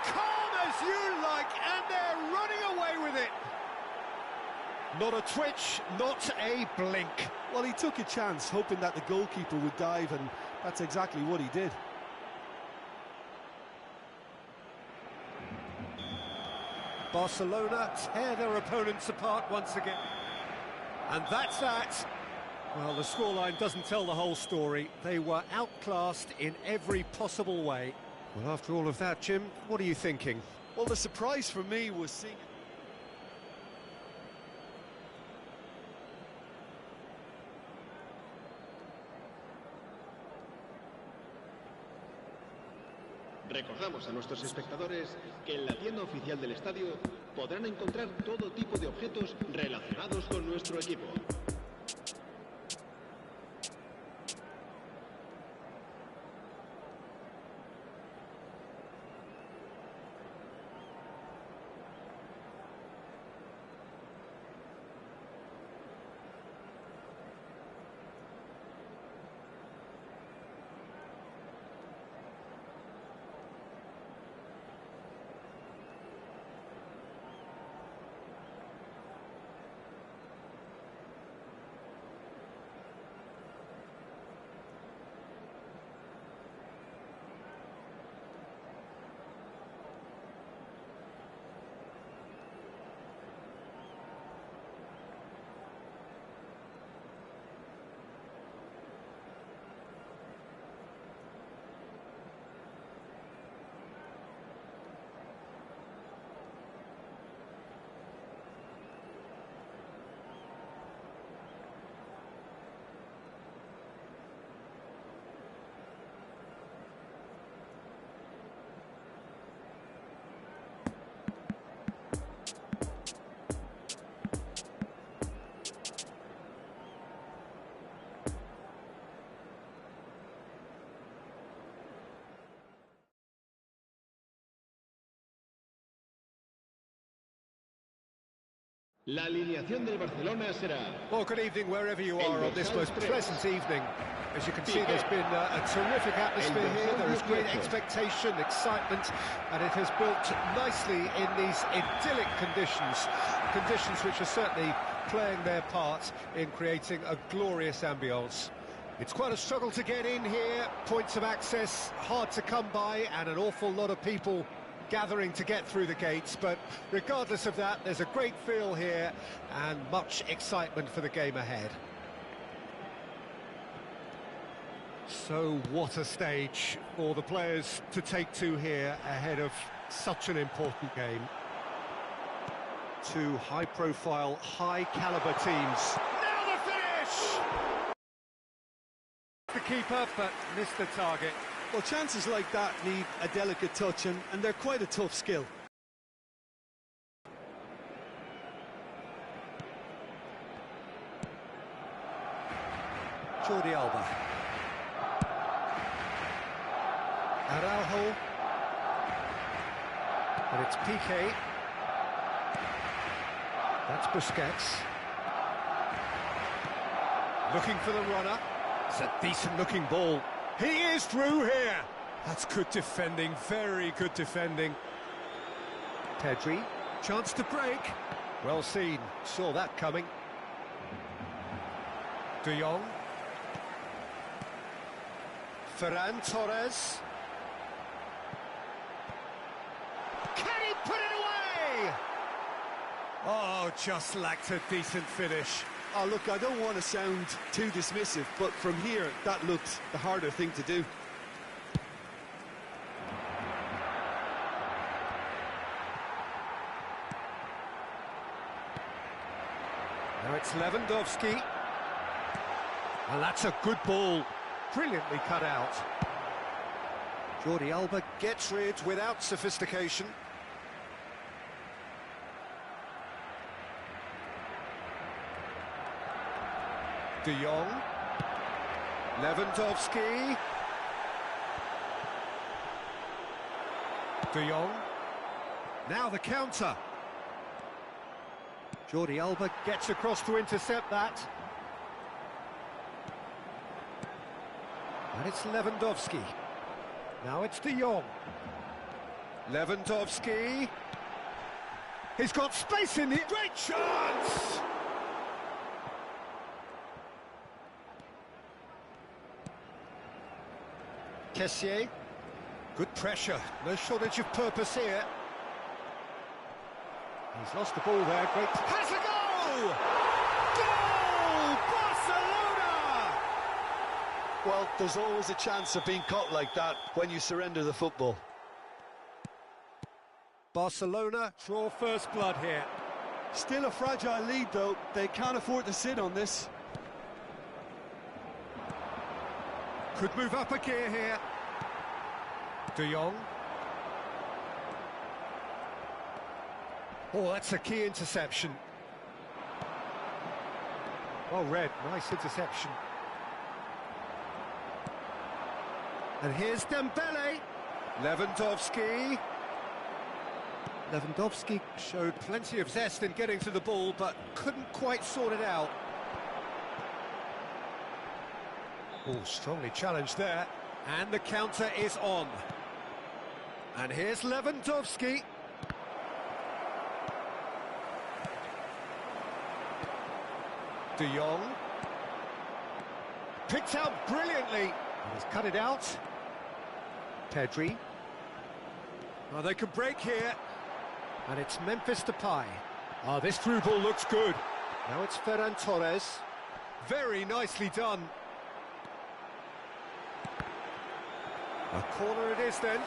Calm as you like, and they're running away with it. Not a twitch, not a blink.
Well, he took a chance, hoping that the goalkeeper would dive, and that's exactly what he did.
Barcelona tear their opponents apart once again. And that's that. Well, the scoreline doesn't tell the whole story. They were outclassed in every possible way. Well, after all of that, Jim, what are you thinking?
Well, the surprise for me was seeing...
Recordamos a nuestros espectadores que en la tienda oficial del estadio podrán encontrar todo tipo de objetos relacionados con nuestro equipo. La alineación del Barcelona será...
Well, good evening wherever you are on this most pleasant evening. As you can see, there's been a terrific atmosphere here. There is great expectation, excitement, and it has built nicely in these idyllic conditions. Conditions which are certainly playing their part in creating a glorious ambience. It's quite a struggle to get in here. Points of access hard to come by, and an awful lot of people gathering to get through the gates, but regardless of that, there's a great feel here and much excitement for the game ahead. So what a stage for the players to take to here ahead of such an important game. Two high-profile, high-caliber teams. Now the finish! the keeper, but missed the target.
Well, chances like that need a delicate touch, and they're quite a tough skill.
Jordi Alba. Araujo. And it's Piqué. That's Busquets. Looking for the runner. It's a decent-looking ball. He is through here. That's good defending, very good defending. Pedri, chance to break. Well seen, saw that coming. De Jong. Ferran Torres. Can he put it away? Oh, just lacked a decent finish.
Oh, look, I don't want to sound too dismissive, but from here, that looked the harder thing to do.
Now it's Lewandowski. And that's a good ball. Brilliantly cut out. Jordi Alba gets rid without sophistication. De Jong. Lewandowski. De Jong. Now the counter. Jordi Alba gets across to intercept that. And it's Lewandowski. Now it's De Jong. Lewandowski. He's got space in it. Great chance! Kessié. Good pressure. No shortage of purpose here. He's lost the ball there. Great. Has a goal! Goal! Barcelona!
Well, there's always a chance of being caught like that when you surrender the football.
Barcelona draw first blood here.
Still a fragile lead, though. They can't afford to sit on this.
Could move up a gear here. De Jong. Oh, that's a key interception. Well read, nice interception. And here's Dembele. Lewandowski. Lewandowski showed plenty of zest in getting to the ball, but couldn't quite sort it out. Oh, strongly challenged there. And the counter is on. And here's Lewandowski. De Jong. Picked out brilliantly. He's cut it out. Pedri. Oh, they could break here. And it's Memphis Depay. Oh, this through ball looks good. Now it's Ferran Torres. Very nicely done. A corner it is then.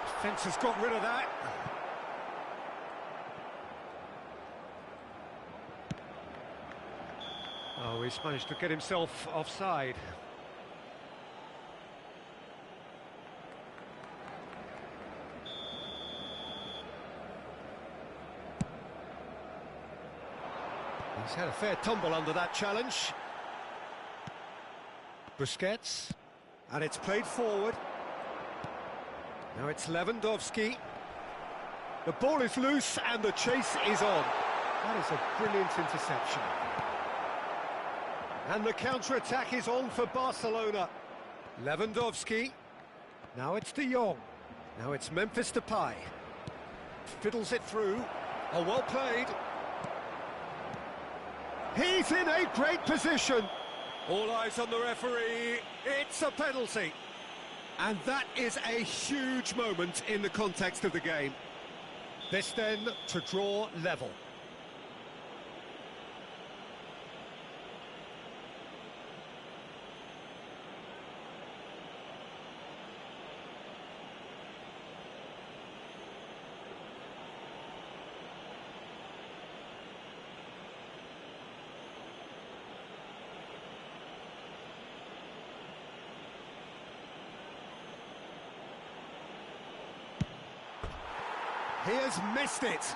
Defence has got rid of that. Oh, he's managed to get himself offside. He's had a fair tumble under that challenge. Busquets. And it's played forward. Now it's Lewandowski. The ball is loose and the chase is on. That is a brilliant interception. And the counter-attack is on for Barcelona. Lewandowski. Now it's De Jong. Now it's Memphis Depay. Fiddles it through. Oh, well played. He's in a great position. All eyes on the referee. It's a penalty. And that is a huge moment in the context of the game. This then to draw level. He has missed it.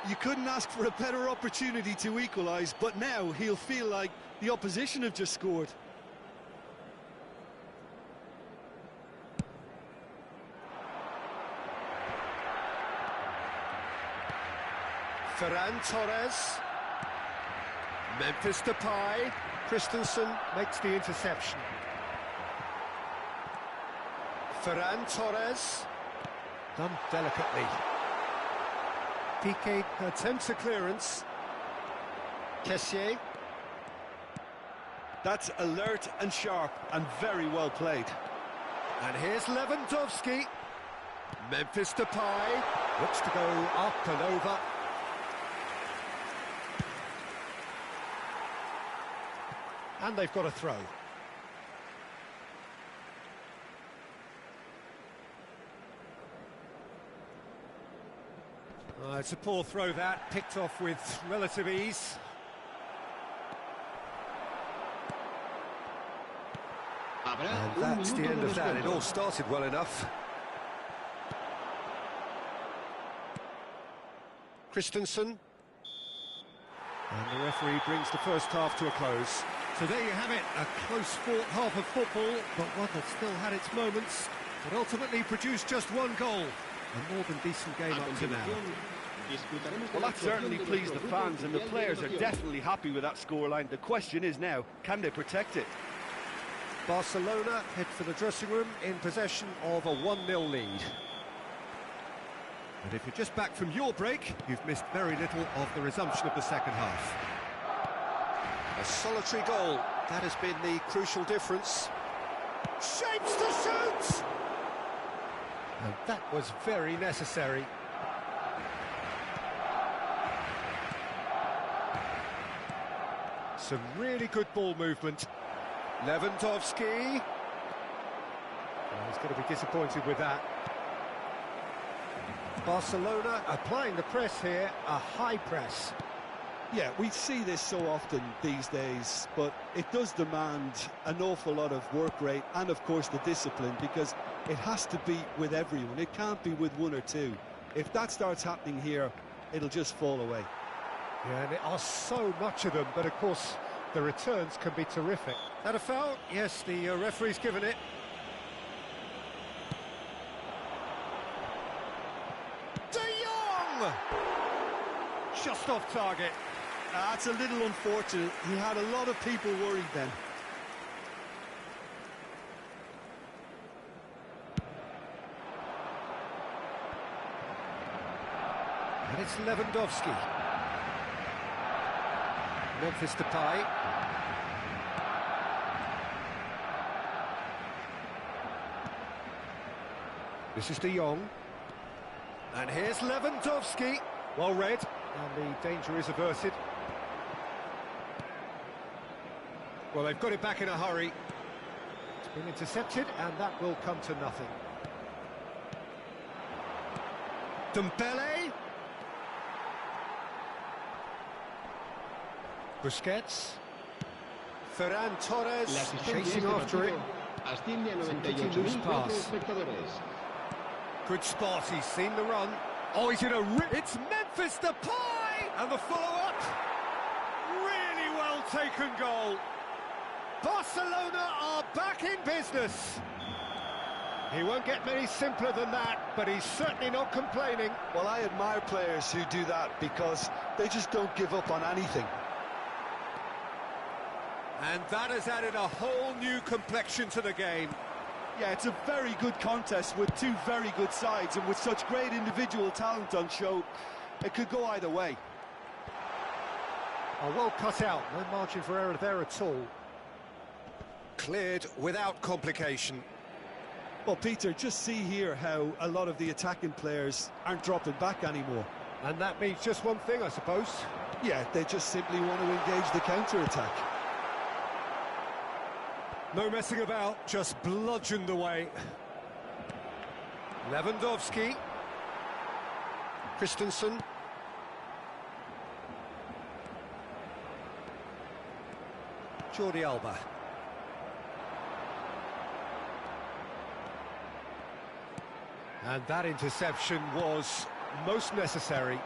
You couldn't ask for a better opportunity to equalise, but now he'll feel like the opposition have just scored.
Ferran Torres. Memphis Depay. Christensen makes the interception. Ferran Torres. Done delicately. Piqué attempts a clearance. Kessié.
That's alert and sharp and very well played.
And here's Lewandowski. Memphis Depay. Looks to go up and over. And they've got a throw. It's a poor throw that, picked off with relative ease. And that's the end of that. It all started well enough. Christensen. And the referee brings the first half to a close. So there you have it, a close-fought half of football, but one that still had its moments, but ultimately produced just one goal. A more than decent game up to now.
Well, that certainly pleased the fans, and the players are definitely happy with that scoreline. The question is now, can they protect it?
Barcelona head for the dressing room in possession of a 1-0 lead. And if you're just back from your break, you've missed very little of the resumption of the second half. A solitary goal, that has been the crucial difference. Shapes to shoot! And that was very necessary. Some really good ball movement. Lewandowski. Well, he's going to be disappointed with that. Barcelona applying the press here, a high press.
Yeah, we see this so often these days, but it does demand an awful lot of work rate and, of course, the discipline, because it has to be with everyone. It can't be with one or two. If that starts happening here, it'll just fall away.
Yeah, and there are so much of them, but of course the returns can be terrific. That a foul? Yes, the referee's given it. De Jong! Just off target.
That's a little unfortunate. He had a lot of people worried then.
And it's Lewandowski. Memphis Depay. This is De Jong. And here's Lewandowski. Well read. And the danger is averted. Well, they've got it back in a hurry. It's been intercepted, and that will come to nothing. Dembele. Busquets. Ferran Torres chasing after it. Loose pass. Good spot, he's seen the run. Oh, he's in a it's Memphis Depay! And the follow-up. Really well taken goal. Barcelona are back in business. He won't get many simpler than that, but he's certainly not complaining.
Well, I admire players who do that because they just don't give up on anything.
And that has added a whole new complexion to the game.
Yeah, it's a very good contest with two very good sides, and with such great individual talent on show, it could go either way.
Oh, well cut out, no margin for error there at all. Cleared without complication.
Well, Peter, just see here how a lot of the attacking players aren't dropping back anymore.
And that means just one thing, I suppose.
Yeah, they just simply want to engage the counter-attack.
No messing about, just bludgeoned away. Lewandowski. Christensen. Jordi Alba. And that interception was most necessary.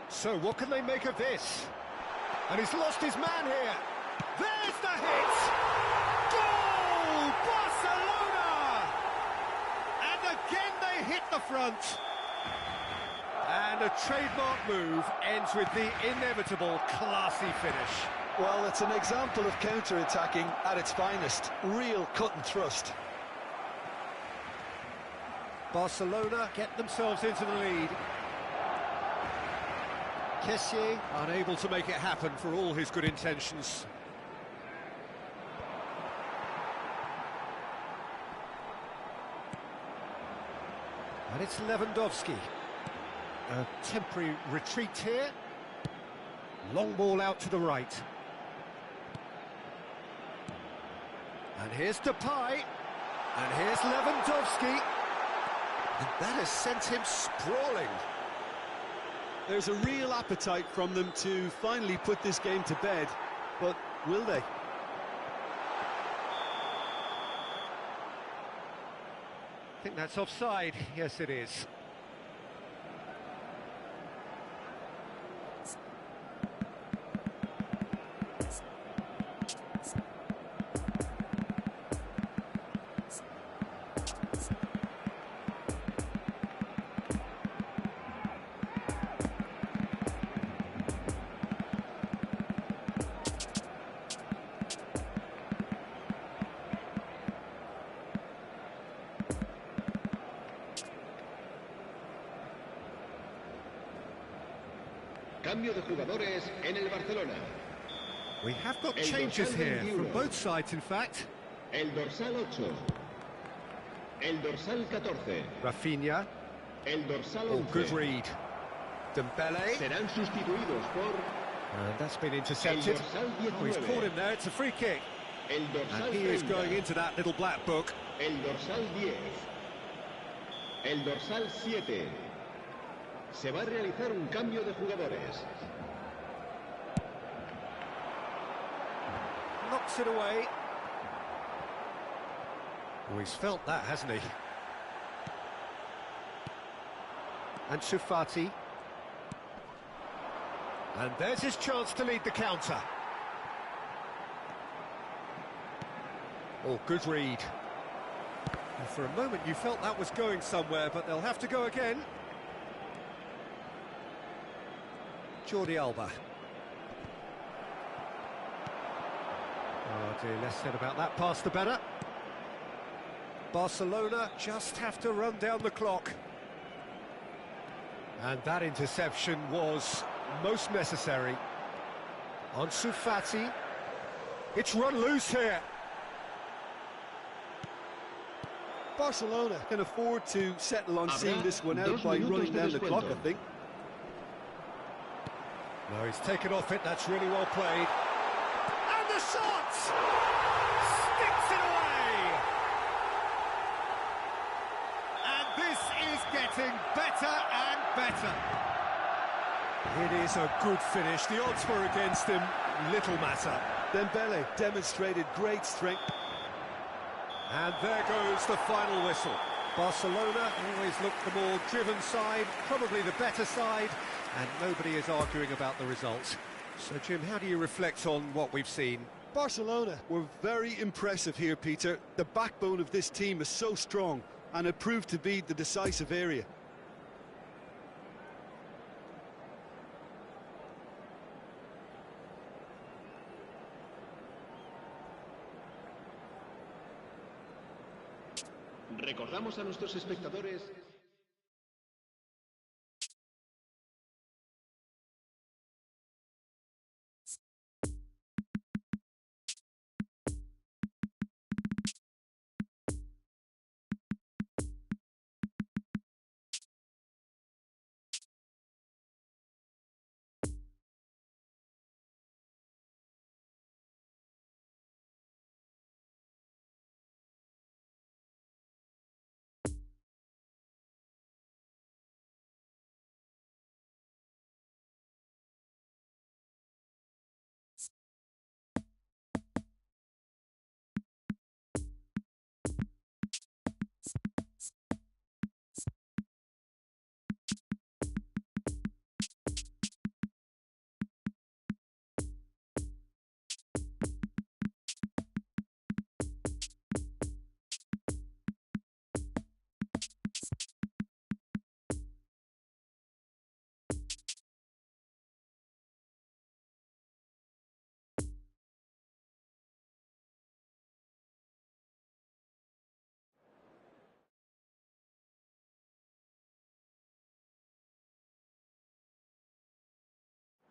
So what can they make of this? And he's lost his man here. There's the hit! Goal! Barcelona! And again they hit the front. And a trademark move ends with the inevitable classy finish.
Well, it's an example of counter-attacking at its finest. Real cut and thrust.
Barcelona get themselves into the lead. Kessié unable to make it happen for all his good intentions. And it's Lewandowski. A temporary retreat here. Long ball out to the right. And here's Depay. And here's Lewandowski. And that has sent him sprawling.
There's a real appetite from them to finally put this game to bed, but will they?
I think that's offside. Yes, it is.
Cambio de jugadores en el Barcelona.
We have got changes here, from both sides in fact.
El dorsal 8. El dorsal 14.
Rafinha.
El dorsal 11.
Oh, good read. Dembele.
Serán sustituidos por...
And that's been intercepted.
El dorsal 19.
Oh, he's caught him there, it's a free kick.
El dorsal
And he
30.
is going into that little black book.
El dorsal 10. El dorsal 7. Se va a realizar un cambio de jugadores.
Knocks it away. Oh, he's felt that, hasn't he? And Fati. And there's his chance to lead the counter. Oh, good read. And for a moment you felt that was going somewhere, but they'll have to go again. Jordi Alba. Oh dear, less said about that pass the better. Barcelona just have to run down the clock. And that interception was most necessary. Ansu Fati. It's run loose here.
Barcelona can afford to settle on seeing this one out by running down the clock, I think.
No, he's taken off it, that's really well played. And the shot! Sticks it away! And this is getting better and better. It is a good finish. The odds were against him, little matter.
Dembele demonstrated great strength.
And there goes the final whistle. Barcelona always looked the more driven side, probably the better side, and nobody is arguing about the results. So, Jim, how do you reflect on what we've seen?
Barcelona were very impressive here, Peter. The backbone of this team is so strong, and it proved to be the decisive area.
Recordamos a nuestros espectadores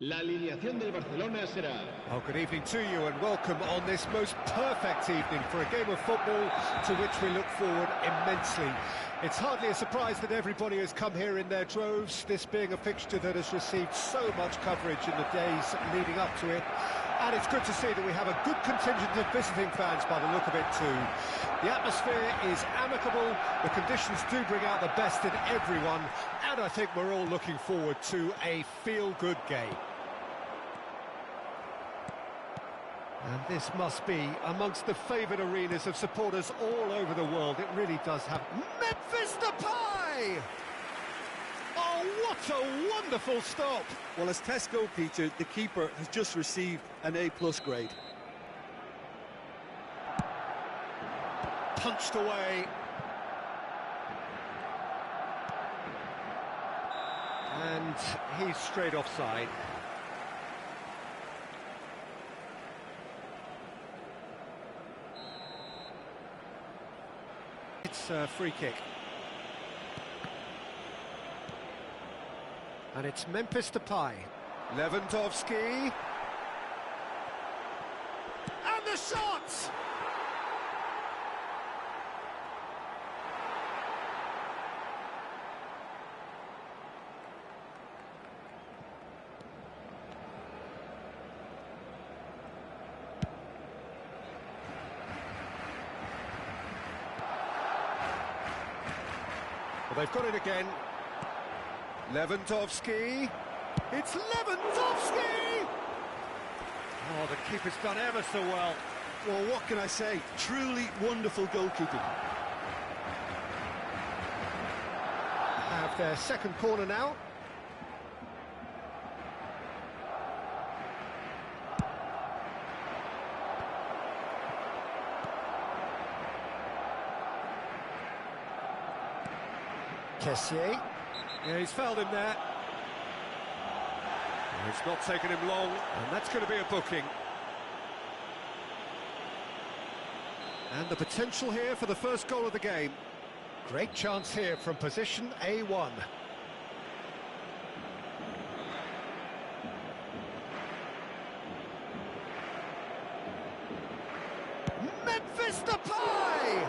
La alineación del Barcelona será...
Oh, good evening to you and welcome on this most perfect evening for a game of football to which we look forward immensely. It's hardly a surprise that everybody has come here in their droves, this being a fixture that has received so much coverage in the days leading up to it. And it's good to see that we have a good contingent of visiting fans by the look of it too. The atmosphere is amicable, the conditions do bring out the best in everyone, and I think we're all looking forward to a feel-good game. And this must be amongst the favoured arenas of supporters all over the world. It really does have... Memphis Depay! Oh, what a wonderful stop!
Well, as tests go, Peter, the keeper has just received an A+ grade.
Punched away. And he's straight offside. It's a free kick. And it's Memphis Depay. Lewandowski. And the shot! Well, they've got it again. Lewandowski. It's Lewandowski! Oh, the keeper's done ever so well.
Well, what can I say? Truly wonderful goalkeeping.
Have their second corner now. Kessié. Yeah, he's fouled him there. It's not taken him long, and that's going to be a booking. And the potential here for the first goal of the game. Great chance here from position A1. Memphis Depay!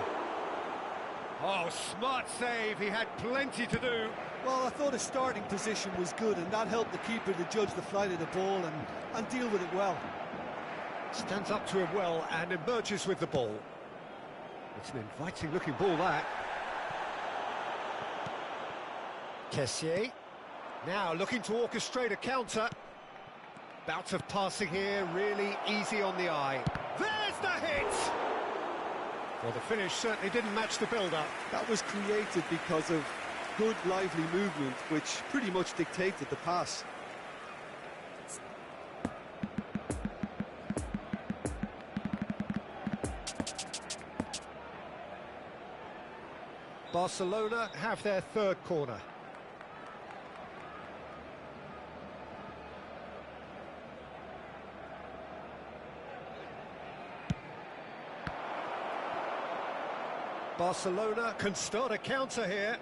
Oh, smart save, he had plenty to do.
Well, I thought his starting position was good, and that helped the keeper to judge the flight of the ball and deal with it well.
Stands up to him well and emerges with the ball. It's an inviting looking ball, that. Kessié. Now looking to orchestrate a counter. Bout of passing here, really easy on the eye. There's the hit! Well, the finish certainly didn't match the build-up.
That was created because of good, lively movement, which pretty much dictated the pass.
Barcelona have their third corner. Barcelona can start a counter here.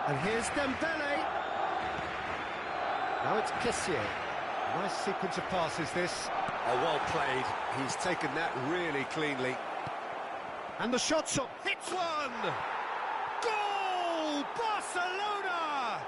And here's Dembele. Now it's Kessié. Nice sequence of passes, this. Oh, well played. He's taken that really cleanly. And the shot's up. Hits one! Goal! Barcelona!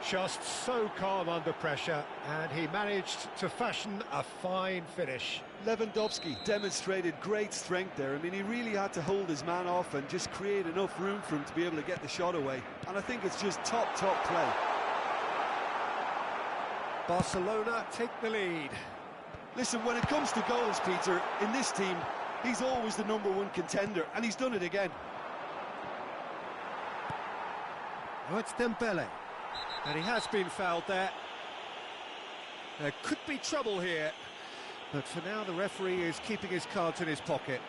Just so calm under pressure, and he managed to fashion a fine finish.
Lewandowski demonstrated great strength there. I mean, he really had to hold his man off and just create enough room for him to be able to get the shot away. And I think it's just top play.
Barcelona take the lead.
Listen, when it comes to goals, Peter, in this team, he's always the #1 contender, and he's done it again.
Oh, it's Dembele. And he has been fouled there. There could be trouble here. But for now, the referee is keeping his cards in his pocket.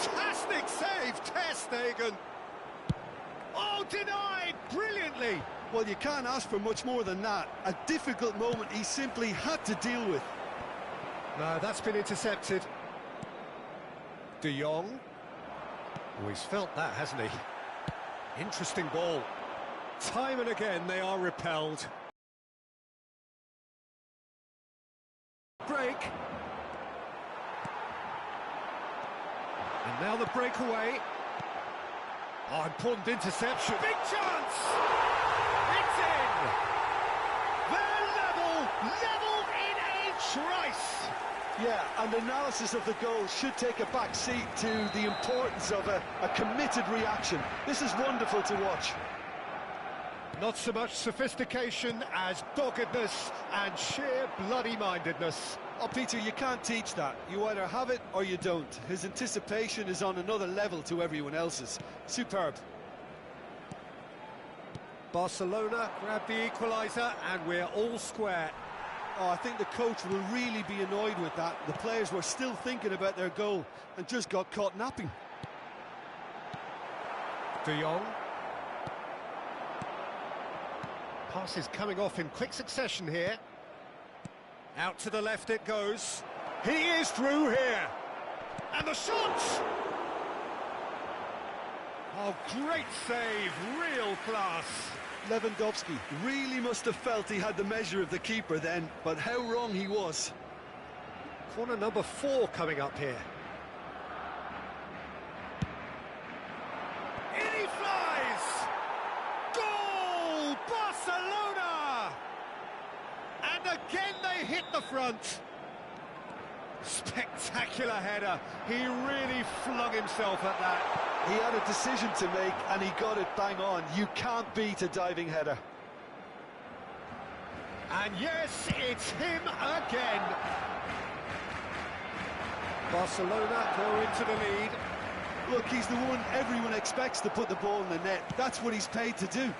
Fantastic save, Ter Stegen. Oh, denied brilliantly.
Well, you can't ask for much more than that. A difficult moment he simply had to deal with.
No, that's been intercepted. De Jong. Oh, he's felt that, hasn't he? Interesting ball. Time and again they are repelled. Break. And now the breakaway. Oh, important interception. Big chance! It's in! They're leveled in a trice!
Yeah, and analysis of the goal should take a back seat to the importance of a committed reaction. This is wonderful to watch.
Not so much sophistication as doggedness and sheer bloody-mindedness.
Oh, Peter, you can't teach that. You either have it or you don't. His anticipation is on another level to everyone else's. Superb.
Barcelona grab the equaliser and we're all square.
Oh, I think the coach will really be annoyed with that. The players were still thinking about their goal and just got caught napping.
De Jong. Passes coming off in quick succession here. Out to the left it goes. He is through here. And the shot! Oh, great save, real class.
Lewandowski really must have felt he had the measure of the keeper then, but how wrong he was.
Corner number 4 coming up here. In he flies! Goal! Barcelona! And again they hit the front. Spectacular header. He really flung himself at that.
He had a decision to make and he got it bang on. You can't beat a diving header.
And yes, it's him again. Barcelona go into the lead.
Look, he's the one everyone expects to put the ball in the net. That's what he's paid to do.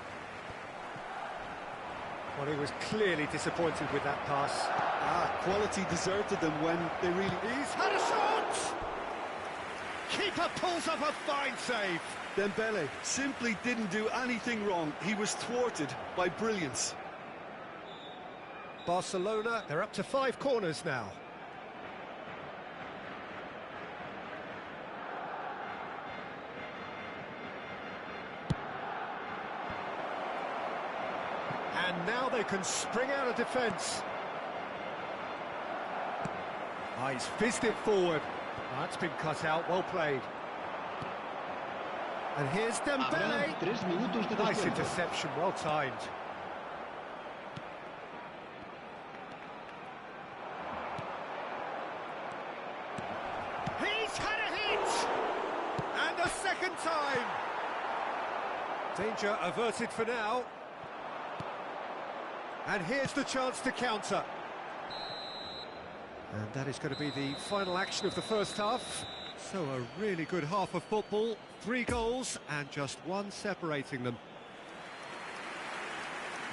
Well, he was clearly disappointed with that pass.
Quality deserted them when they really...
He's had a shot! Keeper pulls off a fine save.
Dembele simply didn't do anything wrong. He was thwarted by brilliance.
Barcelona, they're up to 5 corners now. And now they can spring out of defence. Oh, he's fizzed it forward. Oh, that's been cut out, well played. And here's Dembele. Nice interception, well timed. He's had a hit! And a second time! Danger averted for now. And here's the chance to counter. And that is going to be the final action of the first half. So a really good half of football. 3 goals and just 1 separating them.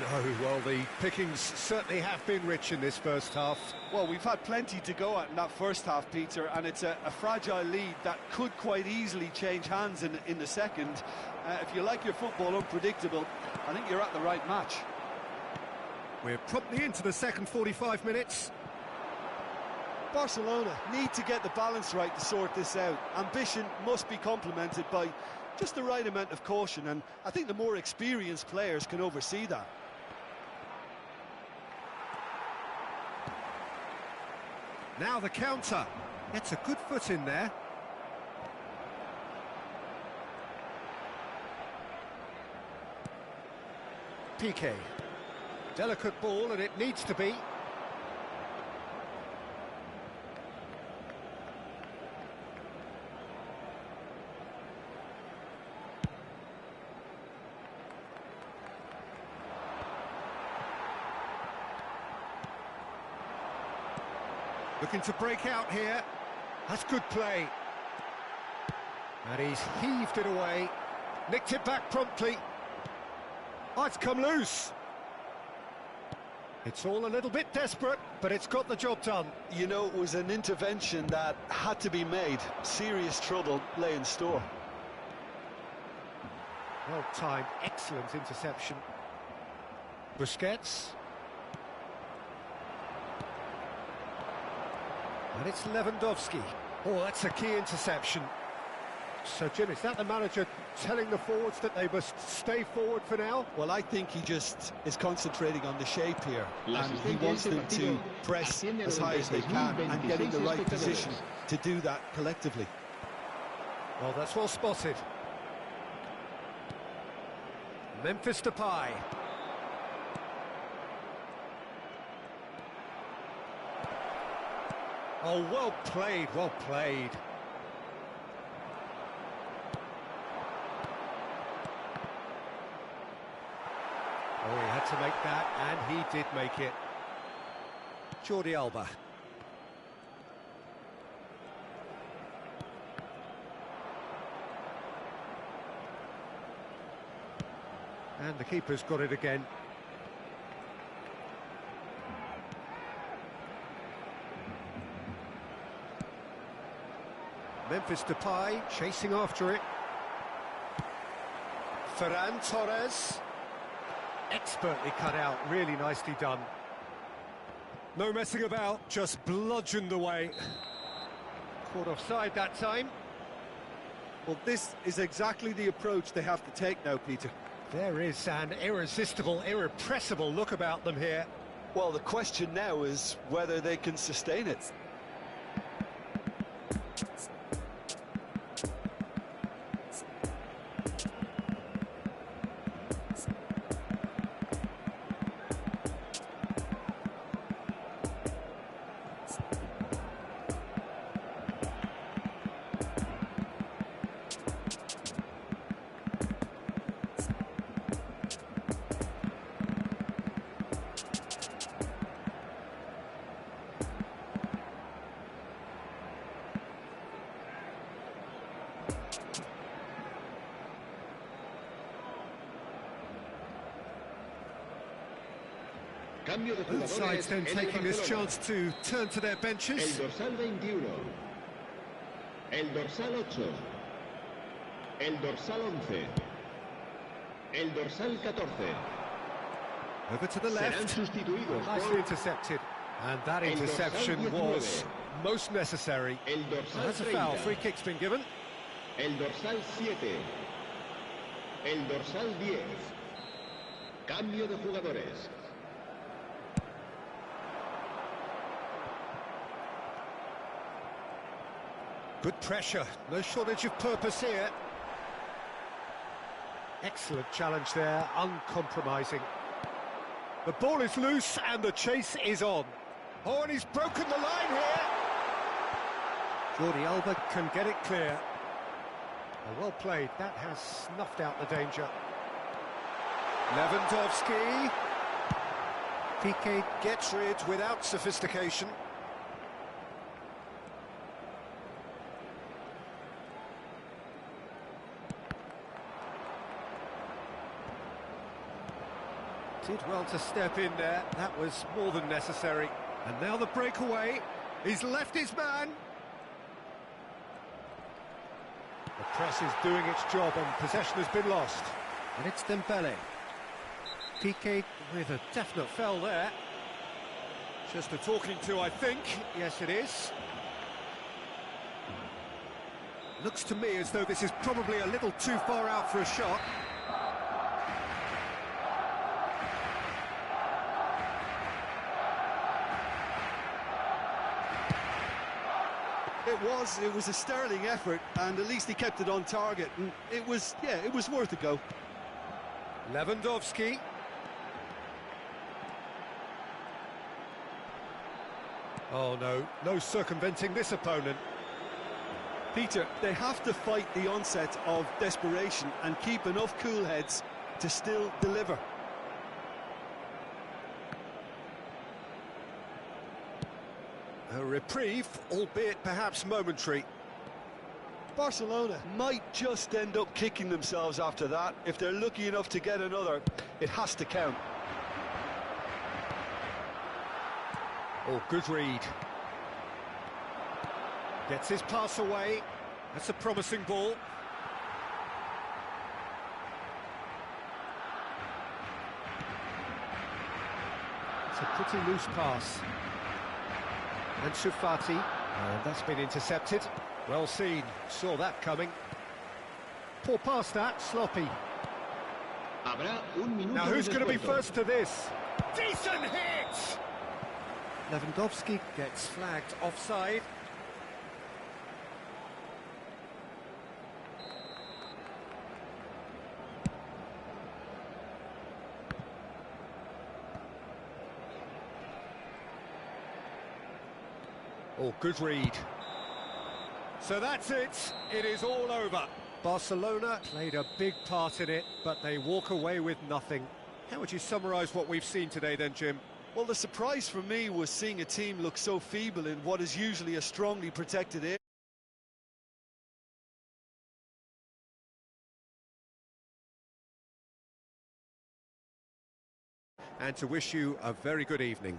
No, well, the pickings certainly have been rich in this first half.
Well, we've had plenty to go at in that first half, Peter, and it's a fragile lead that could quite easily change hands in the second. If you like your football unpredictable, I think you're at the right match.
We're promptly into the second 45 minutes.
Barcelona need to get the balance right to sort this out. Ambition must be complemented by just the right amount of caution, and I think the more experienced players can oversee that.
Now the counter. Gets a good foot in there. Piqué. Delicate ball, and it needs to be. Looking to break out here. That's good play. And he's heaved it away. Nicked it back promptly. Oh, it's come loose. It's all a little bit desperate, but it's got the job done.
You know, it was an intervention that had to be made. Serious trouble lay in store.
Well timed, excellent interception. Busquets. And it's Lewandowski. Oh, that's a key interception. So, Jim, is that the manager telling the forwards that they must stay forward for now?
Well, I think he just is concentrating on the shape here, and he wants them to press as high as they can and get in the right position to do that collectively.
Well, that's well spotted. Memphis Depay. Oh, well played, well played. Oh, he had to make that, and he did make it. Jordi Alba. And the keeper's got it again. Memphis Depay chasing after it. Ferran Torres. Expertly cut out, really nicely done. No messing about, just bludgeoned away. Caught offside that time.
Well, this is exactly the approach they have to take now, Peter.
There is an irresistible, irrepressible look about them here.
Well, the question now is whether they can sustain it.
Both sides then taking this chance to turn to their benches.
El dorsal 21, el dorsal 8, el dorsal 11, el dorsal 14.
Over to the left. Nicely intercepted. And that interception was most necessary. That's a foul. Free kick's been given.
El dorsal 7, el dorsal 10. Cambio de jugadores.
Good pressure, no shortage of purpose here. Excellent challenge there, uncompromising. The ball is loose and the chase is on. Oh, and he's broken the line here. Jordi Alba can get it clear. Oh, well played, that has snuffed out the danger. Lewandowski. Piqué gets rid without sophistication. Did well to step in there, that was more than necessary. And now the breakaway, he's left his man. The press is doing its job and possession has been lost. And it's Dembele. Piqué with a definite foul there. Just a talking to, I think. Yes, it is. Looks to me as though this is probably a little too far out for a shot.
It was a sterling effort, and at least he kept it on target, and it was worth a go.
Lewandowski. Oh no, no circumventing this opponent.
Peter, they have to fight the onset of desperation and keep enough cool heads to still deliver.
A reprieve, albeit perhaps momentary.
Barcelona might just end up kicking themselves after that. If they're lucky enough to get another, it has to count.
Oh, good read. Gets his pass away. That's a promising ball. It's a pretty loose pass. And Shufati. And that's been intercepted. Well seen. Saw that coming. Poor pass that. Sloppy. Now who's going to be first to this? Decent hit! Lewandowski gets flagged offside. Oh, good read. So that's it. It is all over. Barcelona played a big part in it, but they walk away with nothing. How would you summarise what we've seen today then, Jim?
Well, the surprise for me was seeing a team look so feeble in what is usually a strongly protected area.
And to wish you a very good evening.